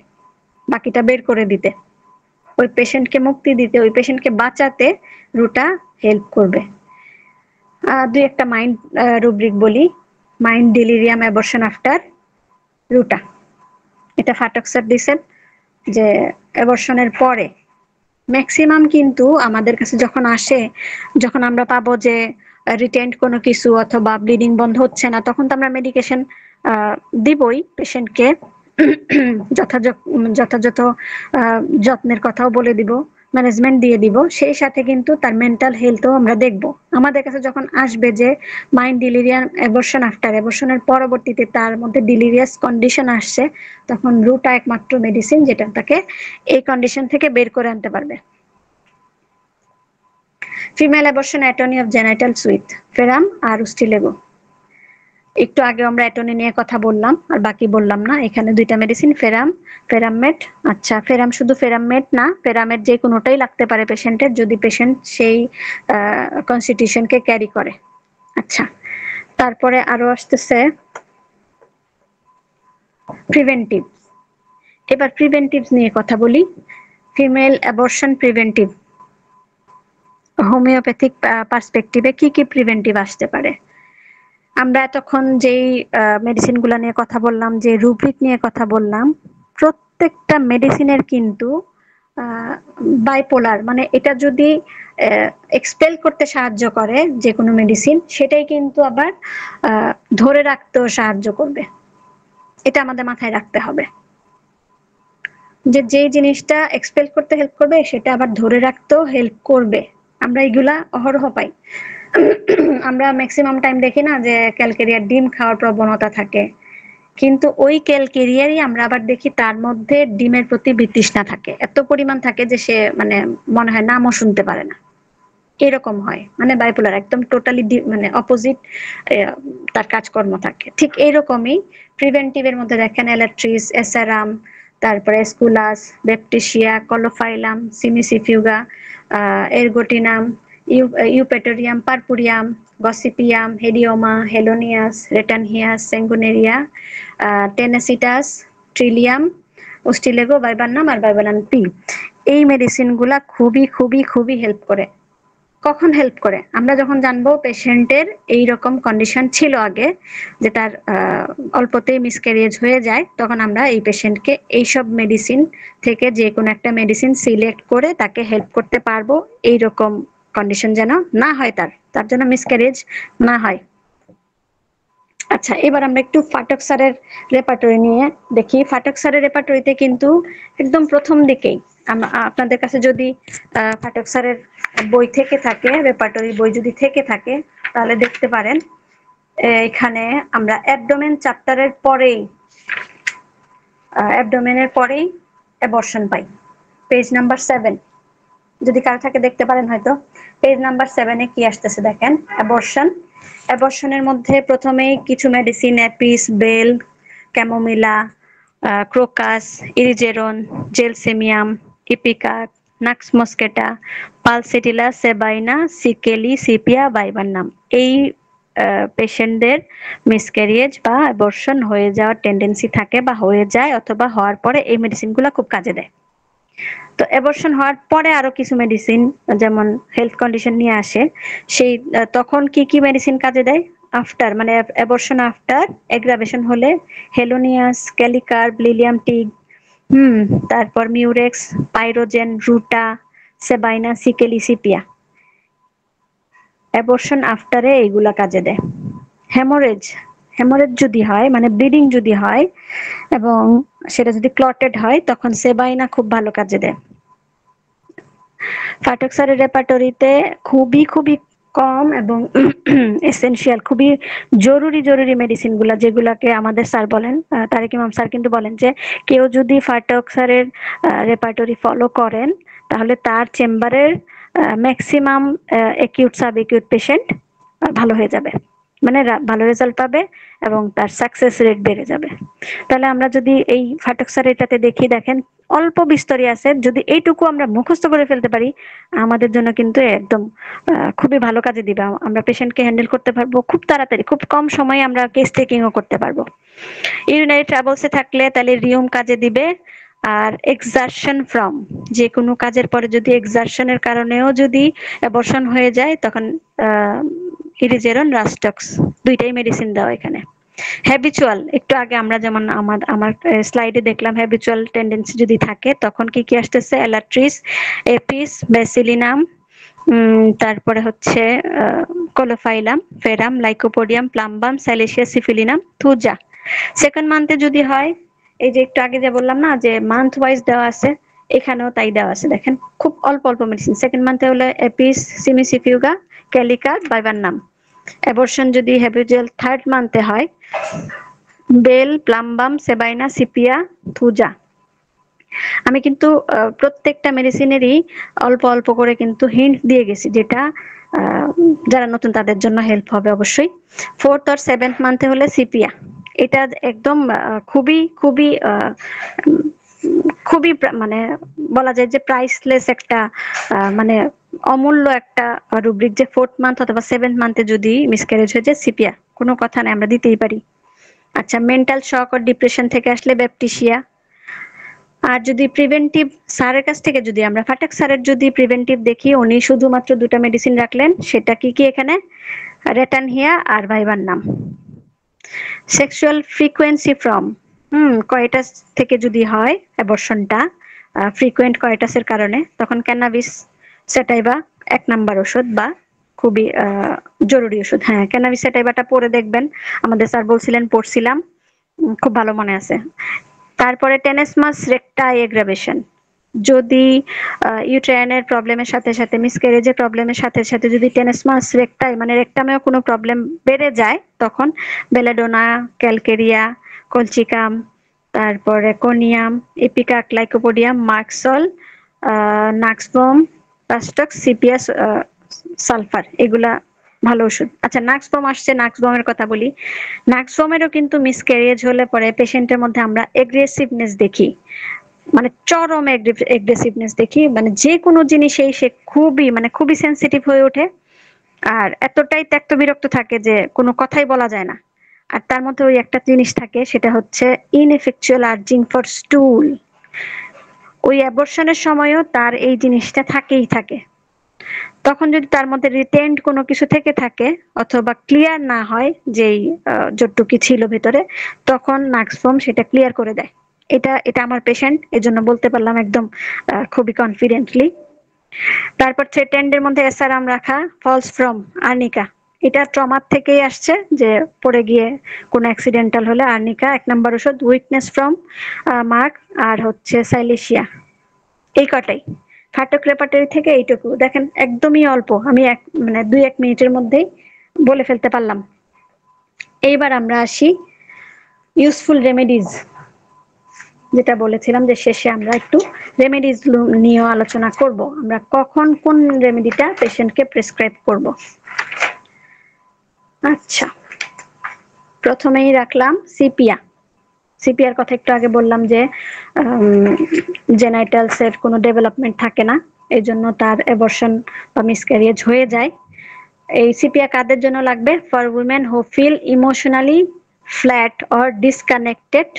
বাকিটা বের করে দিতে, ওই পেশেন্টকে মুক্তি দিতে, ওই পেশেন্টকে বাঁচাতে রুটা হেল্প করবে। দুই একটা মাইন্ড রুব্রিক বলি। মাইন্ড ডিলিরিয়াম অ্যাবর্শন আফটার রুটা, এটা ফাটক স্যার দিছেন যে অ্যাবর্শনের পরে ম্যাক্সিমাম কিন্তু আমাদের কাছে যখন আসে, যখন আমরা পাবো যে রিটেন্ড কোনো কিছু অথবা ব্লিডিং বন্ধ হচ্ছে না, তখন তো আমরা মেডিকেশন দিবই পেশেন্টকে, যথাযথ যত্নের কথাও বলে দিব, ম্যানেজমেন্ট দিয়ে দিব, সেই সাথে কিন্তু তার মেন্টাল হেলথও আমরা দেখব। আমাদের কাছে যখন আসবে যে মাইন্ড ডিলিরিয়াম অ্যাবর্শন আফটার, অ্যাবর্শনের পরবর্তীতে তার মধ্যে ডিলিরিয়াস কন্ডিশন আসছে, তখন রুটা একমাত্র মেডিসিন যেটা তাকে এই কন্ডিশন থেকে বের করে আনতে পারবে। Female abortion atony of genital সুইট, ফেরাম আর উস্টিলেগো। একটু আগে আমরা অ্যাটনি নিয়ে কথা বললাম, আর বাকি বললাম না। এখানে দুইটা মেডিসিন, ফেরাম, ফেরামমেট। আচ্ছা, ফেরাম শুধু ফেরামমেট না, ফেরামের যে কোনোটাই লাগতে পারে পেশেন্টের, যদি পেশেন্ট সেই কনস্টিটিউশনকে ক্যারি করে। আচ্ছা, তারপরে আরো আসতেছে প্রিভেন্টিভ। এবার প্রিভেন্টিভ নিয়ে কথা বলি। ফিমেল অ্যাবর্শন প্রিভেন্টিভ, হোমিওপ্যাথিক পার্সপেক্টিভে কি কি প্রিভেন্টিভ আসতে পারে? আমরা এতক্ষণ যেই মেডিসিন গুলা নিয়ে কথা বললাম, যে রুব্রিক নিয়ে কথা বললাম, প্রত্যেকটা মেডিসিনের কিন্তু বাইপোলার, মানে এটা যদি এক্সপেল করতে সাহায্য করে যে কোনো মেডিসিন, সেটাই কিন্তু আবার ধরে রাখতেও সাহায্য করবে। এটা আমাদের মাথায় রাখতে হবে যে যেই জিনিসটা এক্সপেল করতে হেল্প করবে সেটা আবার ধরে রাখতেও হেল্প করবে। আমরা এগুলা অহরহ পাই। আমরা ম্যাক্সিমাম টাইম দেখি না যে ক্যালকেরিয়ার ডিম খাওয়ার প্রবণতা থাকে, কিন্তু ওই ক্যালকেরিয়ারই আমরা আবার দেখি তার মধ্যে ডিমের প্রতি বিতৃষ্ণা থাকে, এত পরিমাণ থাকে যে সে মানে মনে হয় নামও শুনতে পারে না, এরকম হয়। মানে বাইপোলার একদম টোটালি মানে অপোজিট তার কাজকর্ম থাকে। ঠিক এইরকমই প্রিভেন্টিভের মধ্যে দেখেন এলাট্রিস, এসারাম, তারপরে aesculus, baptisia, caulophyllum, cimicifuga, ergotinum, eupatorium, purpureum, gossypium, hedeoma, helonias, ratanhia, sanguinaria, tanacetum, trillium, ustilago, viburnum আর বাইবালান পি। এই মেডিসিনগুলা খুবই খুবই খুবই হেল্প করে। কখন হেল্প করে? আমরা যখন জানবো পেশেন্টের এইরকম কন্ডিশন ছিল আগে, যে তার অল্পতেই মিসক্যারেজ হয়ে যায়, তখন আমরা এই পেশেন্টকে এইসব মেডিসিন থেকে যে কোনো একটা মেডিসিন সিলেক্ট করে তাকে হেল্প করতে পারবো, এইরকম কন্ডিশন যেন না হয়, তার জন্য মিসক্যারেজ না হয়। আচ্ছা, এবার আমরা একটু ফাটক স্যারের রেপার্টরি নিয়ে দেখি। ফাটক স্যারের রেপার্টরিতে কিন্তু একদম প্রথম দিকেই আপনাদের কাছে যদি ফাটক স্যারের বই থেকে থাকে, রেপার্টরি বই যদি থেকে থাকে, তাহলে দেখতে পারেন এখানে আমরা অ্যাবডোমেন চ্যাপ্টারের পরেই অ্যাবডোমেনের পরেই অ্যাবর্শন পাই, পেজ নাম্বার 7। যদি কারো থাকে দেখতে পারেন হয়তো। পেজ নাম্বার 7-এ কি আসতেছে দেখেন, অ্যাবর্শন। অ্যাবর্শনের মধ্যে প্রথমেই কিছু medicine, apis, bell, chamomilla, crocus, erigeron, gelsemium, ipecac, nux moschata, pulsatilla, sabina, secale, sepia, viburnum, এই পেশেন্টদের মিসক্যারিয়েজ বা অ্যাবর্শন হয়ে যাওয়ার টেন্ডেন্সি থাকে বা হয়ে যায়, অথবা হওয়ার পরে এই মেডিসিনগুলো খুব কাজে দেয়। তো অ্যাবর্শন হওয়ার পরে আরো কিছু মেডিসিন যেমন হেলথ কন্ডিশন নিয়ে আসে, সেই তখন কি কি মেডিসিন কাজে দেয় আফটার, মানে অ্যাবর্শন আফটার এগ্রাভেশন হলে হেলোনিয়াস, ক্যালিকার্ব, লিলিয়াম টিগ, তারপর মিউরেক্স, পাইরোজেন, রুটা, সেবাইনা, সিকেলিসিপিয়া, অ্যাবর্শন আফটারে এইগুলা কাজে দেয়। হেমোরেজ যদি হয়, মানে ব্লিডিং যদি হয় এবং সেটা যদি ক্লটেড হয়, তখন সেবাইনা খুব ভালো কাজে দেয়। ফাটক স্যারের রেপার্টরিতে খুবই খুবই কম এবং এসেনশিয়াল, খুবই জরুরি মেডিসিন গুলা, যেগুলাকে আমাদের স্যার বলেন, তারেক ইমাম স্যার কিন্তু বলেন যে কেউ যদি ফাটক স্যারের রেপার্টরি ফলো করেন, তাহলে তার চেম্বারের maximum acute sub acute patient ভালো হয়ে যাবে, মানে ভালো রেজাল্ট পাবে এবং তার সাকসেস রেট বেড়ে যাবে। তাহলে আমরা যদি এই ফাটক স্যার এটাতে দেখি, দেখেন অল্প বিস্তরি আছে, যদি এইটুকু আমরা মুখস্থ করে ফেলতে পারি, আমাদের জন্য কিন্তু একদম খুবই ভালো কাজে দিবে। আমরা পেশেন্টকে হ্যান্ডেল করতে পারবো খুব তাড়াতাড়ি, খুব কম সময়ে আমরা কেস টেকিংও করতে পারবো। ইউরিনারি ট্রাবলসে থাকলে তাহলে রিউম কাজে দিবে। আর এক্সারশন ফ্রম, যে কোনো কাজের পরে যদি এক্সারশনের কারণেও যদি অ্যাবর্শন হয়ে যায়, তখন ইরিজেরন, রাস্টক্স, দুইটাই মেডিসিন দেওয়া এখানে। হ্যাবিচুয়াল, একটু আগে আমরা যেমন আমার স্লাইডে দেখলাম, হ্যাবিচুয়াল টেন্ডেন্সি যদি থাকে, তখন কি কি আসতেছে, এলাট্রিস, এপিস, বেসিলিনাম, তারপরে হচ্ছে caulophyllum, ferrum, lycopodium, plumbum, silicea, syphilinum, thuja. Second মান্থে যদি হয়, এই যে একটু আগে যে বললাম না যে মান্থ ওয়াইজ দেওয়া আছে, এখানেও তাই দেওয়া আছে, দেখেন খুব অল্প অল্প মেডিসিন। সেকেন্ড মান্থে হলে এপিস, সিমিসিফিউগা, ক্যালিকা, ভাইবান্নাম। অ্যাবর্শন যদি হ্যাবিচুয়াল থার্ড মান্থে হয়, বেল, প্লাম্বাম, সেবাইনা, সিপিয়া, থুজা। আমি কিন্তু প্রত্যেকটা মেডিসিনেরই অল্প অল্প করে কিন্তু হিন্ট দিয়ে গেছি, যেটা যারা নতুন তাদের জন্য হেল্প হবে অবশ্যই। ফোর্থ আর সেভেন্থ মান্থে হলে সিপিয়া, এটা একদম খুবই খুবই খুবই মানে বলা যায় যে প্রাইসলেস একটা মানে অমূল্য একটা রুব্রিক, যে ফোর্থ মান্থ অথবা সেভেন্থ মান্থে যদি মিসক্যারেজ হয়ে যায়, সিপিয়া কোনো কথা নেই, আমরা দিতেই পারি। আচ্ছা, মেন্টাল শক আর ডিপ্রেশন থেকে আসলে ব্যাপটিসিয়া। আর যদি প্রিভেন্টিভ স্যারের কাছ থেকে যদি আমরা ফাটক স্যারের যদি প্রিভেন্টিভ দেখি, উনি শুধুমাত্র দুটা মেডিসিন রাখলেন, সেটা কি কি এখানে, রেটানহিয়া আর ভাইবান্নাম। সেক্সুয়াল ফ্রিকোয়েন্সি ফ্রম, কয়টাস থেকে যদি হয় অ্যাবর্শনটা ফ্রিকোয়েন্ট কয়টাসের কারণে, তখন ক্যানাবিস সেটাইবা 1 নাম্বার ওষুধ বা খুবই জরুরি ওষুধ। হ্যাঁ, ক্যানাবিস সেটাইবাটা পড়ে দেখবেন, আমাদের স্যার বলছিলেন, পড়ছিলাম, খুব ভালো মনে আছে। তারপরে টেনেসমাস রেক্টাই এগ্রাভেশন, যদি ইউট্রাইনের প্রবলেমের সাথে সাথে, মিসক্যারেজের প্রবলেমের সাথে সাথে যদি টেনেসমাস রেক্টাই মানে রেক্টামেও কোনো প্রবলেম বেড়ে যায়, তখন বেলাডোনা, ক্যালকেরিয়া, কলচিকাম, তারপরে কোনিয়াম, এপিকাক, লাইকোপোডিয়াম, মার্কসল, নাক্সবম, পাস্টক্স, সিপিয়াস, সালফার, এগুলা ভালো ওষুধ। আচ্ছা, নাক্সবম আসছে, নাক্সবমের কথা বলি। নাক্সবমেরও কিন্তু মিসক্যারেজ হলে পরে পেশেন্টের মধ্যে আমরা এগ্রেসিভনেস দেখি, মানে চরম এগ্রেসিভনেস দেখি, মানে যে কোনো জিনিসেই সে খুবই সেন্সিটিভ হয়ে ওঠে, আর এতটাই ত্যক্ত বিরক্ত থাকে যে কোনো কথাই বলা যায় না। আর তার মধ্যে ওই একটা জিনিস থাকে, সেটা হচ্ছে ইনএফেকচুয়াল আর্জিং ফর স্টুল। ওই অ্যাবর্শনের সময়ও তার এই জিনিসটা থাকেই থাকে। তখন যদি তার মধ্যে রিটেন্ড কোনো কিছু থেকে থাকে অথবা ক্লিয়ার না হয় যেই যতটুকু ছিল ভেতরে, তখন নাক্সফোম সেটা ক্লিয়ার করে দেয়। এটা আমার পেশেন্ট, এজন্য বলতে পারলাম একদম খুবই কনফিডেন্টলি। তারপর থ্রেটেন্ডের মধ্যে এসআরএম রাখা, ফলস ফ্রম আর্নিকা, এটা ট্রমার থেকেই আসছে, যে পড়ে গিয়ে কোনো অ্যাক্সিডেন্টাল হলে আর্নিকা 1 নাম্বার ওষুধ। উইকনেস ফ্রম মার্ক আর হচ্ছে সাইলেশিয়া, এই কটাই। ফাটক রেপার্টরি থেকে এইটুকু দেখেন, একদমই অল্প, আমি 2-1 মিনিটের মধ্যেই বলে ফেলতে পারলাম। এইবার আমরা আসি ইউজফুল রেমেডিজ, যেটা বলেছিলাম যে শেষে আমরা একটু রেমেডিজ নিয়ে আলোচনা করব, আমরা কখন কোন রেমেডিটা পেশেন্টকে প্রেসক্রাইব করব। আচ্ছা, প্রথমেই রাখলাম সিপিয়া। সিপিআর কথা একটু আগে বললাম যে জেনাইটালস এর কোনো ডেভেলপমেন্ট থাকে না, এই জন্য তার অ্যাবর্শন বা মিসক্যারিয়েজ হয়ে যায়। এই সিপিআর কাদের জন্য লাগবে? For women who feel emotionally flat or disconnected,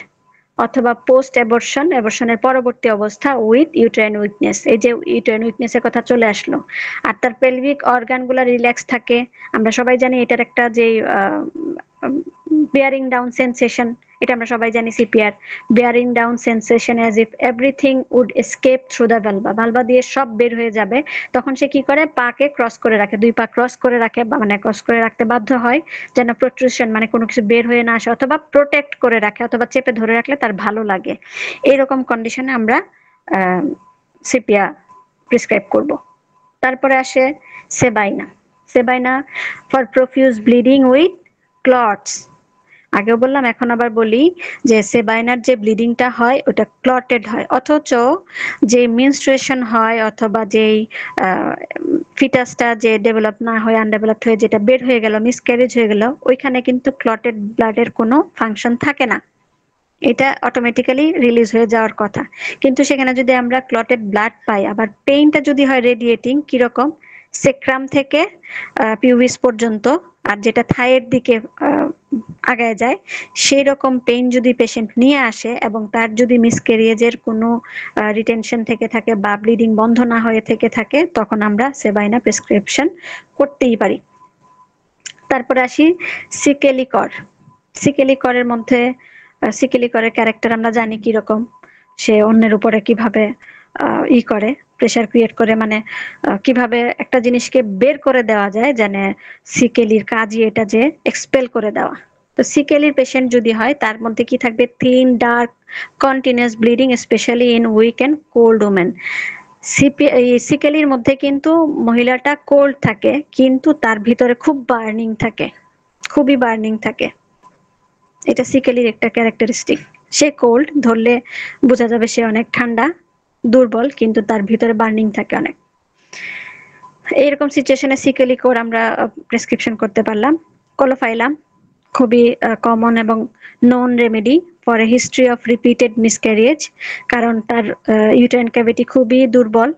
অথবা পোস্ট অ্যাবর্শনের পরবর্তী অবস্থা উইথ ইউটেরাইন উইকনেস। এই যে ইউটেরাইন উইকনেসের কথা চলে আসলো, আর তার পেলভিক অর্গানগুলো রিল্যাক্স থাকে। আমরা সবাই জানি এটার একটা যে bearing down sensation, এটা আমরা সবাই জানি CPR, bearing down sensation as if everything would escape through the vulva, vulva দিয়ে সব বের হয়ে যাবে। তখন সে কি করে? পাকে ক্রস করে রাখে, 2 পা ক্রস করে রাখে, মানে ক্রস করে রাখতে বাধ্য হয় যেন প্রোট্রুশন মানে কোনো কিছু বের হয়ে না আসে, অথবা প্রোটেক্ট করে রাখে, অথবা চেপে ধরে রাখলে তার ভালো লাগে। এইরকম কন্ডিশনে আমরা সিপিআর প্রেসক্রাইব করব। তারপরে আসে sabina. Sabina for profuse bleeding with clots. আগেও বললাম, এখন আবার বলি যে সেবাইনার যে ব্লিডিংটা হয় ওটা ক্লটেড হয়, অথচ যে মেনস্ট্রুয়েশন হয় অথবা যেই ফিটাসটা যে ডেভেলপ না হয়ে আনডেভেলপড হয়ে যেটা বের হয়ে গেল, মিসক্যারেজ হয়ে গেল, ওইখানে কিন্তু ক্লটেড ব্লাডের কোনো ফাংশন থাকে না, এটা অটোমেটিক্যালি রিলিজ হয়ে যাওয়ার কথা। কিন্তু সেখানে যদি আমরা ক্লটেড ব্লাড পাই, আবার পেইনটা যদি হয় রেডিয়েটিং, কিরকম? সেক্রাম থেকে পিউবিস পর্যন্ত, আর যেটা থাইয়ের দিকে আগায় যায়, সেই রকম পেইন যদি পেশেন্ট নিয়ে আসে এবং তার যদি মিসক্যারিয়েজের কোনো রিটেনশন থেকে থাকে বা ব্লিডিং বন্ধ না হয়ে থেকে থাকে, তখন আমরা সেবাইনা প্রেসক্রিপশন করতেই পারি। তারপরে আসি সিকেলিকর। সিকেলিকরের মধ্যে সিকেলিকরের ক্যারেক্টার আমরা জানি কি রকম, সে অন্যের উপরে কিভাবে করে, প্রেসার ক্রিয়েট করে, মানে কিভাবে একটা জিনিসকে বের করে দেওয়া যায়, জানে সিকেলির কাজই এটা যে এক্সপেল করে দেওয়া। তো সিকেলির পেশেন্ট যদি হয়, তার মধ্যে কি থাকবে? Thin dark continuous bleeding, specially in weak and cold women. সিকেলির মধ্যে কিন্তু মহিলাটা কোল্ড থাকে, কিন্তু তার ভিতরে খুব বার্নিং থাকে, খুবই বার্নিং থাকে। এটা সিকেলির একটা ক্যারেক্টারিস্টিক। সে কোল্ড ধরলে বোঝা যাবে সে অনেক ঠান্ডা, দুর্বল, কিন্তু তার ভিতরে বার্নিং থাকে অনেক। এইরকম সিচুয়েশনে সিকেলিকোর আমরা প্রেসক্রিপশন করতে পারলাম। কোলোফাইলাম খুবই কমন এবং known remedy for a history of repeated miscarriage, কারণ তার ইউটেরাইন ক্যাভিটি খুবই দুর্বল,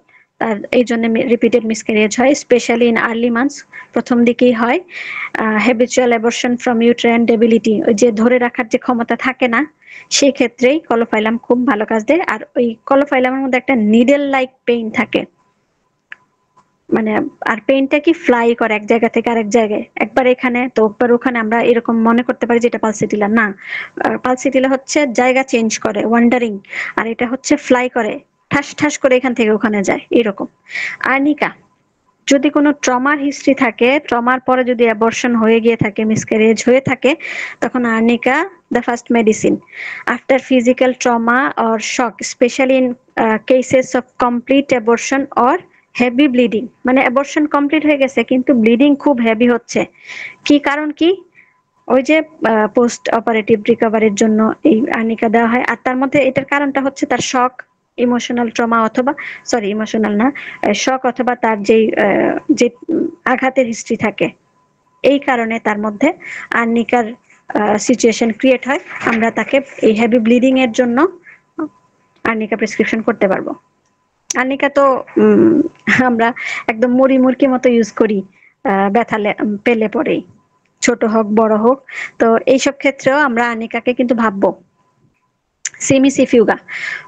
তার এই জন্য রিপিটেড মিসক্যারিয়েজ হয়, স্পেশালি ইন আর্লি মান্থস, প্রথম দিকেই হয়। Habitual abortion from uterine debility, ওই যে ধরে রাখার যে ক্ষমতা থাকে না, সেই ক্ষেত্রেই কোলোফাইলাম খুব ভালো কাজ দেয়। আর ওই কোলোফাইলামের মধ্যে একটা নিডল লাইক পেইন থাকে, মানে আর পেইনটা কি ফ্লাই করে এক জায়গা থেকে আরেক জায়গায়, একবার এখানে তো একবার ওখানে। আমরা এরকম মনে করতে পারি যে এটা পালসিটিলা, না, পালসিটিলা হচ্ছে জায়গা চেঞ্জ করে, ওয়ান্ডারিং, আর এটা হচ্ছে ফ্লাই করে, ঠাস ঠাস করে এখান থেকে ওখানে যায়, এরকম। আর্নিকা, যদি কোনো ট্রমার হিস্ট্রি থাকে, ট্রমার পরে যদি অ্যাবর্শন হয়ে গিয়ে থাকে, মিসক্যারেজ হয়ে থাকে, তখন arnica the first medicine after physical trauma or shock, specially in cases of complete abortion or heavy bleeding. মানে অ্যাবর্শন কমপ্লিট হয়ে গেছে কিন্তু ব্লিডিং খুব হেভি হচ্ছে, কি কারণ? কি ওই যে পোস্ট অপারেটিভ রিকভারির জন্য এই আর্নিকা দেওয়া হয়। আর তার মধ্যে এটার কারণটা হচ্ছে তার শক, ইমোশনাল ট্রমা, অথবা সরি ইমোশনাল না, শক, অথবা তার যে আঘাতের হিস্ট্রি থাকে, এই কারণে তার মধ্যে আর্নিকার সিচুয়েশন ক্রিয়েট হয়। আমরা তাকে এই হেভি ব্লিডিং এর জন্য আর্নিকা প্রেসক্রিপশন করতে পারবো। আর্নিকা তো আমরা একদম মুড়ি মুরকি মতো ইউজ করি ব্যথা পেলে পরেই, ছোট হোক বড় হোক। তো এইসব ক্ষেত্রেও আমরা আর্নিকাকে কিন্তু ভাববো। Cimicifuga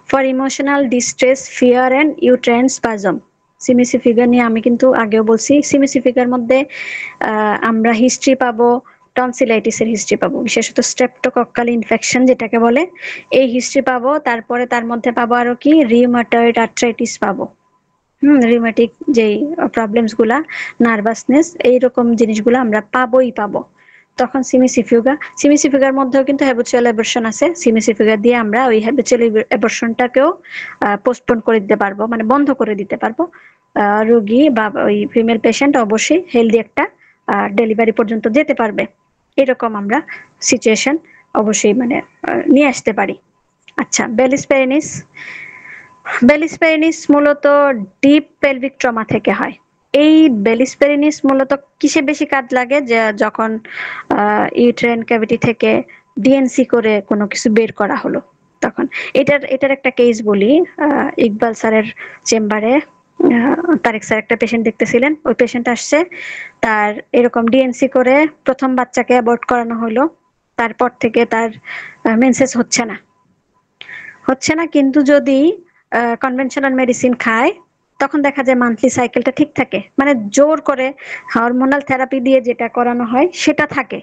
for emotional distress, fear and uterine spasm. Cimicifuga নিয়ে আমি কিন্তু আগেও বলছি। সিমিসিফিগার মধ্যে আমরা হিস্ট্রি পাবো, টনসিলাইটিসের হিস্ট্রি পাবো, বিশেষত স্ট্রেপ্টোকক্কাল ইনফেকশন যেটাকে বলে, এই হিস্ট্রি পাবো। তারপরে তার মধ্যে পাবো আরো কি, রিউমাটয়েড আর্থ্রাইটিস পাবো, রিউমেটিক যেই প্রবলেমস গুলা, নার্ভাসনেস, এইরকম জিনিসগুলো আমরা পাবোই পাবো। তখন সিমিসিফিউগার মধ্যেও কিন্তু হ্যাবিচুয়াল অ্যাবর্শন আছে। সিমিসিফিউগার দিয়ে আমরা ওই হ্যাবিচুয়াল অ্যাবর্শনটাকেও পোস্টপোন করে দিতে পারবো, মানে বন্ধ করে দিতে পারবো। রোগী বা ওই ফিমেল পেশেন্ট অবশ্যই হেলদি একটা ডেলিভারি পর্যন্ত যেতে পারবে, এরকম আমরা সিচুয়েশন অবশ্যই মানে নিয়ে আসতে পারি। আচ্ছা, বেলিস মূলত ডিপ পেলভিক ট্রমা থেকে হয়। এই বেলিস মূলত কিসে বেশি কাজ লাগে, যে যখন ইউটেরাইন ক্যাভিটি থেকে ডিএনসি করে কোনো কিছু বের করা হলো তখন। এটার একটা কেস বলি। ইকবাল স্যারের চেম্বারে তারেক স্যার একটা পেশেন্ট দেখতেছিলেন। ওই পেশেন্ট আসছে, তার এরকম ডিএনসি করে প্রথম বাচ্চাকে অ্যাবর্ট করানো হলো। তারপর থেকে তার মেন্সেস হচ্ছে না, কিন্তু যদি কনভেনশনাল মেডিসিন খায় তখন দেখা যায় মান্থলি সাইকেলটা ঠিক থাকে, মানে জোর করে হরমোনাল থেরাপি দিয়ে যেটা করানো হয় সেটা থাকে,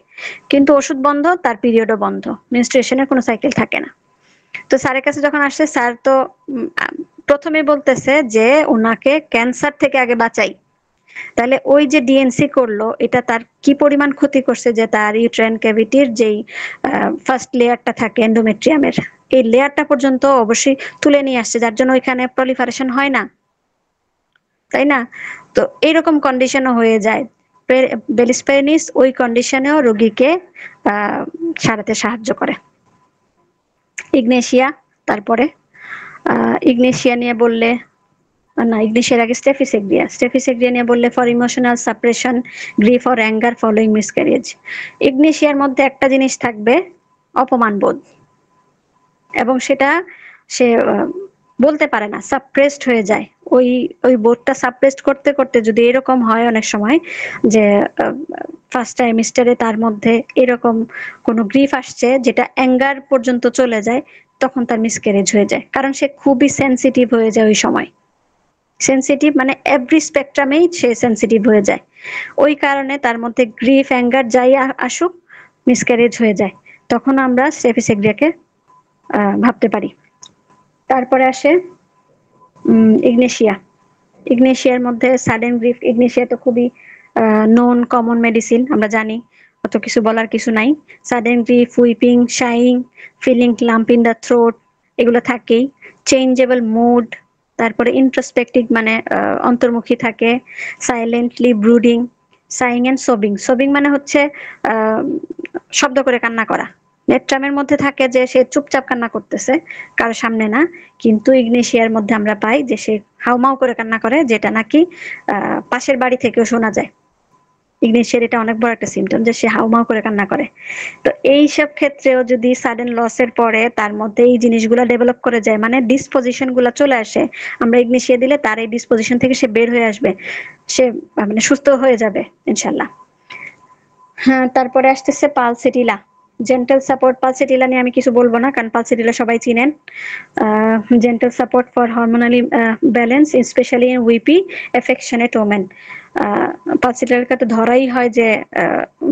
কিন্তু ওষুধ বন্ধ, তার পিরিয়ডও বন্ধ, মেনস্ট্রুয়েশনের কোনো সাইকেল থাকে না। তো স্যারের কাছে যখন আসছে, স্যার তো প্রথমে বলতেছে যে ওনাকে ক্যান্সার থেকে আগে বাঁচাই। তাহলে ওই যে ডিএনসি করলো, এটা তার কি পরিমাণ ক্ষতি করছে, যে তার ইউটেরাইন ক্যাভিটির যেই ফার্স্ট লেয়ারটা থাকে এন্ডোমেট্রিয়ামের, এই লেয়ারটা পর্যন্ত অবশ্যই তুলে নিয়ে আসছে, যার জন্য ওইখানে প্রলিফারেশন হয় না, তাই না? তো এইরকম কন্ডিশনও হয়ে যায়। বেলিসপেরিনিস ওই কন্ডিশনেও রোগীকে সারাতে সাহায্য করে। ইগনেশিয়া, তারপরে ইগনেশিয়া নিয়ে বললে, না ইগনেশিয়ার আগে স্টেফিসেগ্রিয়া নিয়ে বললে for emotional suppression, grief or anger following miscarriage. ইগনেশিয়ার মধ্যে একটা জিনিস থাকবে, অপমান বোধ, এবং সেটা সে বলতে পারে না, সাপ্রেসড হয়ে যায়। ওই বোধটা সাপ্রেসড করতে করতে যদি এরকম হয় অনেক সময় যে ফার্স্ট ট্রাইমিস্টারে তার মধ্যে এরকম কোনো গ্রিফ আসছে যেটা অ্যাঙ্গার পর্যন্ত চলে যায়, তখন তার মিসক্যারেজ হয়ে যায়, কারণ সে খুবই সেনসিটিভ হয়ে যায় ওই সময়। সেনসিটিভ মানে এভরি স্পেকট্রামেই সে সেনসিটিভ হয়ে যায়। ওই কারণে তার মধ্যে গ্রিফ অ্যাঙ্গার যাই আসুক, মিসক্যারেজ হয়ে যায়, তখন আমরা স্টেফিসেগ্রিয়াকে ভাবতে পারি। তারপরে আসে ইগনেশিয়ার মধ্যে সাডেন গ্রিফ। ইগনেশিয়া তো খুবই নোন কমন মেডিসিন, আমরা জানি, অত কিছু বলার কিছু নাই। Sudden grief, weeping, sighing, feeling lump in the throat, এগুলো থাকেই। চেঞ্জেবল মুড, তারপরে ইন্ট্রোস্পেক্টিভ মানে অন্তর্মুখী থাকে। Silently brooding, sighing and sobbing মানে হচ্ছে শব্দ করে কান্না করা। নেট্রামের মধ্যে থাকে যে সে চুপচাপ কান্না করতেছে, কারো সামনে না, কিন্তু ইগনেশিয়ার মধ্যে আমরা পাই যে সে হাউমাউ করে কান্না করে, যেটা নাকি পাশের বাড়ি থেকেও শোনা যায়। ইগনেশিয়ার এটা অনেক বড় একটা সিমটম যে সে হাউমাউ করে কান্না করে। তো এই সব ক্ষেত্রেও যদি সাডেন লসের পরে তার মধ্যে এই জিনিসগুলো ডেভেলপ করে যায়, মানে ডিসপোজিশন গুলা চলে আসে, আমরা ইগনেশিয়া দিলে তার এই ডিসপোজিশন থেকে সে বের হয়ে আসবে, সে মানে সুস্থ হয়ে যাবে ইনশাল্লাহ। হ্যাঁ, তারপরে আসতেছে পালসেটিলা, জেন্টাল সাপোর্ট। পালসেটিলা নিয়ে আমি কিছু বলবো না, কারণ পালসেটিলা সবাই চিনেন। Gentle support for hormonally balance, specially in weepy affectionate women. পালসেটিলাকে তো ধরাই হয় যে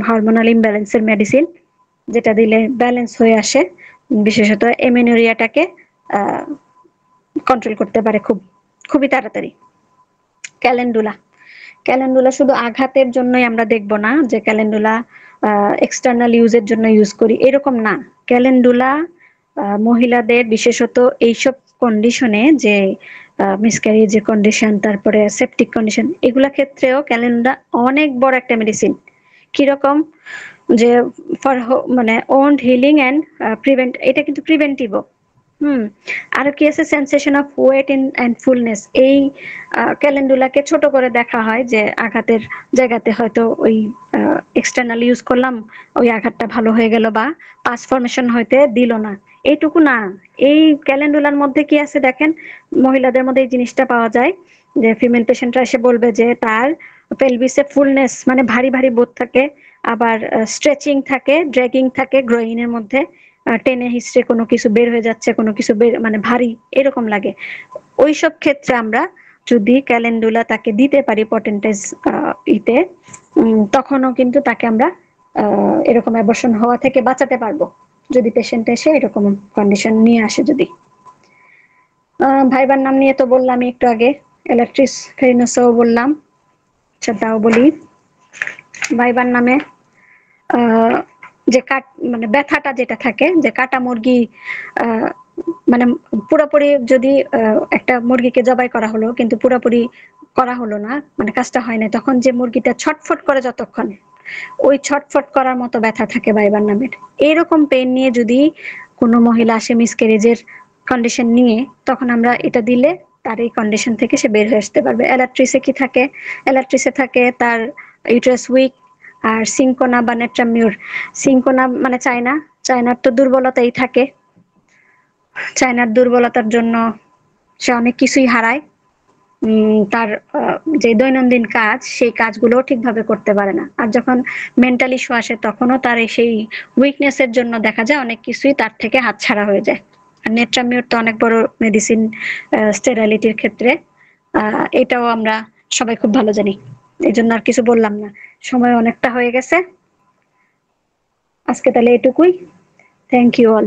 হরমোনাল ইমব্যালেন্সের মেডিসিন, যেটা দিলে ব্যালেন্স হয়ে আসে, বিশেষত এমেনোরিয়াটাকে কন্ট্রোল করতে পারে খুবই তাড়াতাড়ি। ক্যালেন্ডুলা শুধু আঘাতের জন্যই আমরা দেখবো না যে ক্যালেন্ডুলা এক্সটার্নাল ইউজের জন্য ইউজ করি, এরকম না। ক্যালেন্ডুলা মহিলাদের বিশেষত এইসব কন্ডিশনে, যে মিসক্যারেজের কন্ডিশন, তারপরে সেপটিক কন্ডিশন, এগুলা ক্ষেত্রেও ক্যালেন্ডুলা অনেক বড় একটা মেডিসিন। কিরকম, যে ফর মানে ওন্ড হিলিং এন্ড প্রিভেন্ট, এটা কিন্তু প্রিভেন্টিভও। আর কি আছে, sensation of weight and fullness. এই ক্যালেন্ডুলাকে ছোট করে দেখা হয় যে আঘাতের জায়গাতে হয়তো ওই এক্সটার্নাল ইউজ করলাম, ওই আঘাতটা ভালো হয়ে গেল, বা পাস ফর্মেশন হইতে দিল না, এইটুকু না। এই ক্যালেন্ডুলার মধ্যে কি আছে দেখেন, মহিলাদের মধ্যে এই জিনিসটা পাওয়া যায় যে ফিমেল পেশেন্টরা এসে বলবে যে তার পেলভিসে ফুলনেস মানে ভারী ভারী বোধ থাকে, আবার স্ট্রেচিং থাকে, ড্র্যাগিং থাকে গ্রোইনের মধ্যে, টেনে হিস্ট্রে কোনো কিছু বের হয়ে যাচ্ছে, কোনো কিছু মানে ভারী এরকম লাগে। ওইসব ক্ষেত্রে আমরা যদি ক্যালেন্ডুলা তাকে দিতে পারি পটেন্টাইজ ইতে, তখনও কিন্তু তাকে আমরা এরকম অ্যাবর্শন হওয়া থেকে বাঁচাতে পারবো, যদি পেশেন্ট এসে এরকম কন্ডিশন নিয়ে আসে। যদি ভাইবার নাম নিয়ে তো বললাম একটু আগে, ইলেকট্রিস ফেরিনোসাও বললাম। আচ্ছা, তাও বলি ভাইবার নামে যে মানে ব্যথাটা যেটা থাকে, যে কাটা মুরগি মানে পুরোপুরি যদি একটা মুরগিকে জবাই করা হলো কিন্তু পুরোপুরি করা হলো না, মানে কাজটা হয় না, তখন যে মুরগিটা ছটফট করে যতক্ষণ, ওই ছটফট করার মতো ব্যথা থাকে ভাইবার নামের। এইরকম পেইন নিয়ে যদি কোনো মহিলা আসে মিসক্যারেজের কন্ডিশন নিয়ে, তখন আমরা এটা দিলে তার এই কন্ডিশন থেকে সে বের হয়ে আসতে পারবে। এলাট্রিসে কি থাকে? এলাট্রিসে থাকে তার ইউটেরাস উইক, আর সিনকোনা বা নেট্রামিউর। সিনকোনা মানে চায়নার তো দুর্বলতাই থাকে, চায়নার দুর্বলতার জন্য সে অনেক কিছুই হারায়, তার যে দৈনন্দিন কাজ সেই কাজগুলো ঠিকভাবে করতে পারে না। আর যখন মেন্টাল ইস্যু আসে তখনও তার সেই উইকনেসের জন্য দেখা যায় অনেক কিছুই তার থেকে হাতছাড়া হয়ে যায়। আর নেট্রামিউর তো অনেক বড় মেডিসিন স্টেরালিটির ক্ষেত্রে, এটাও আমরা সবাই খুব ভালো জানি, এই জন্য আর কিছু বললাম না, সময় অনেকটা হয়ে গেছে আজকে। তাহলে এটুকুই, থ্যাংক ইউ অল।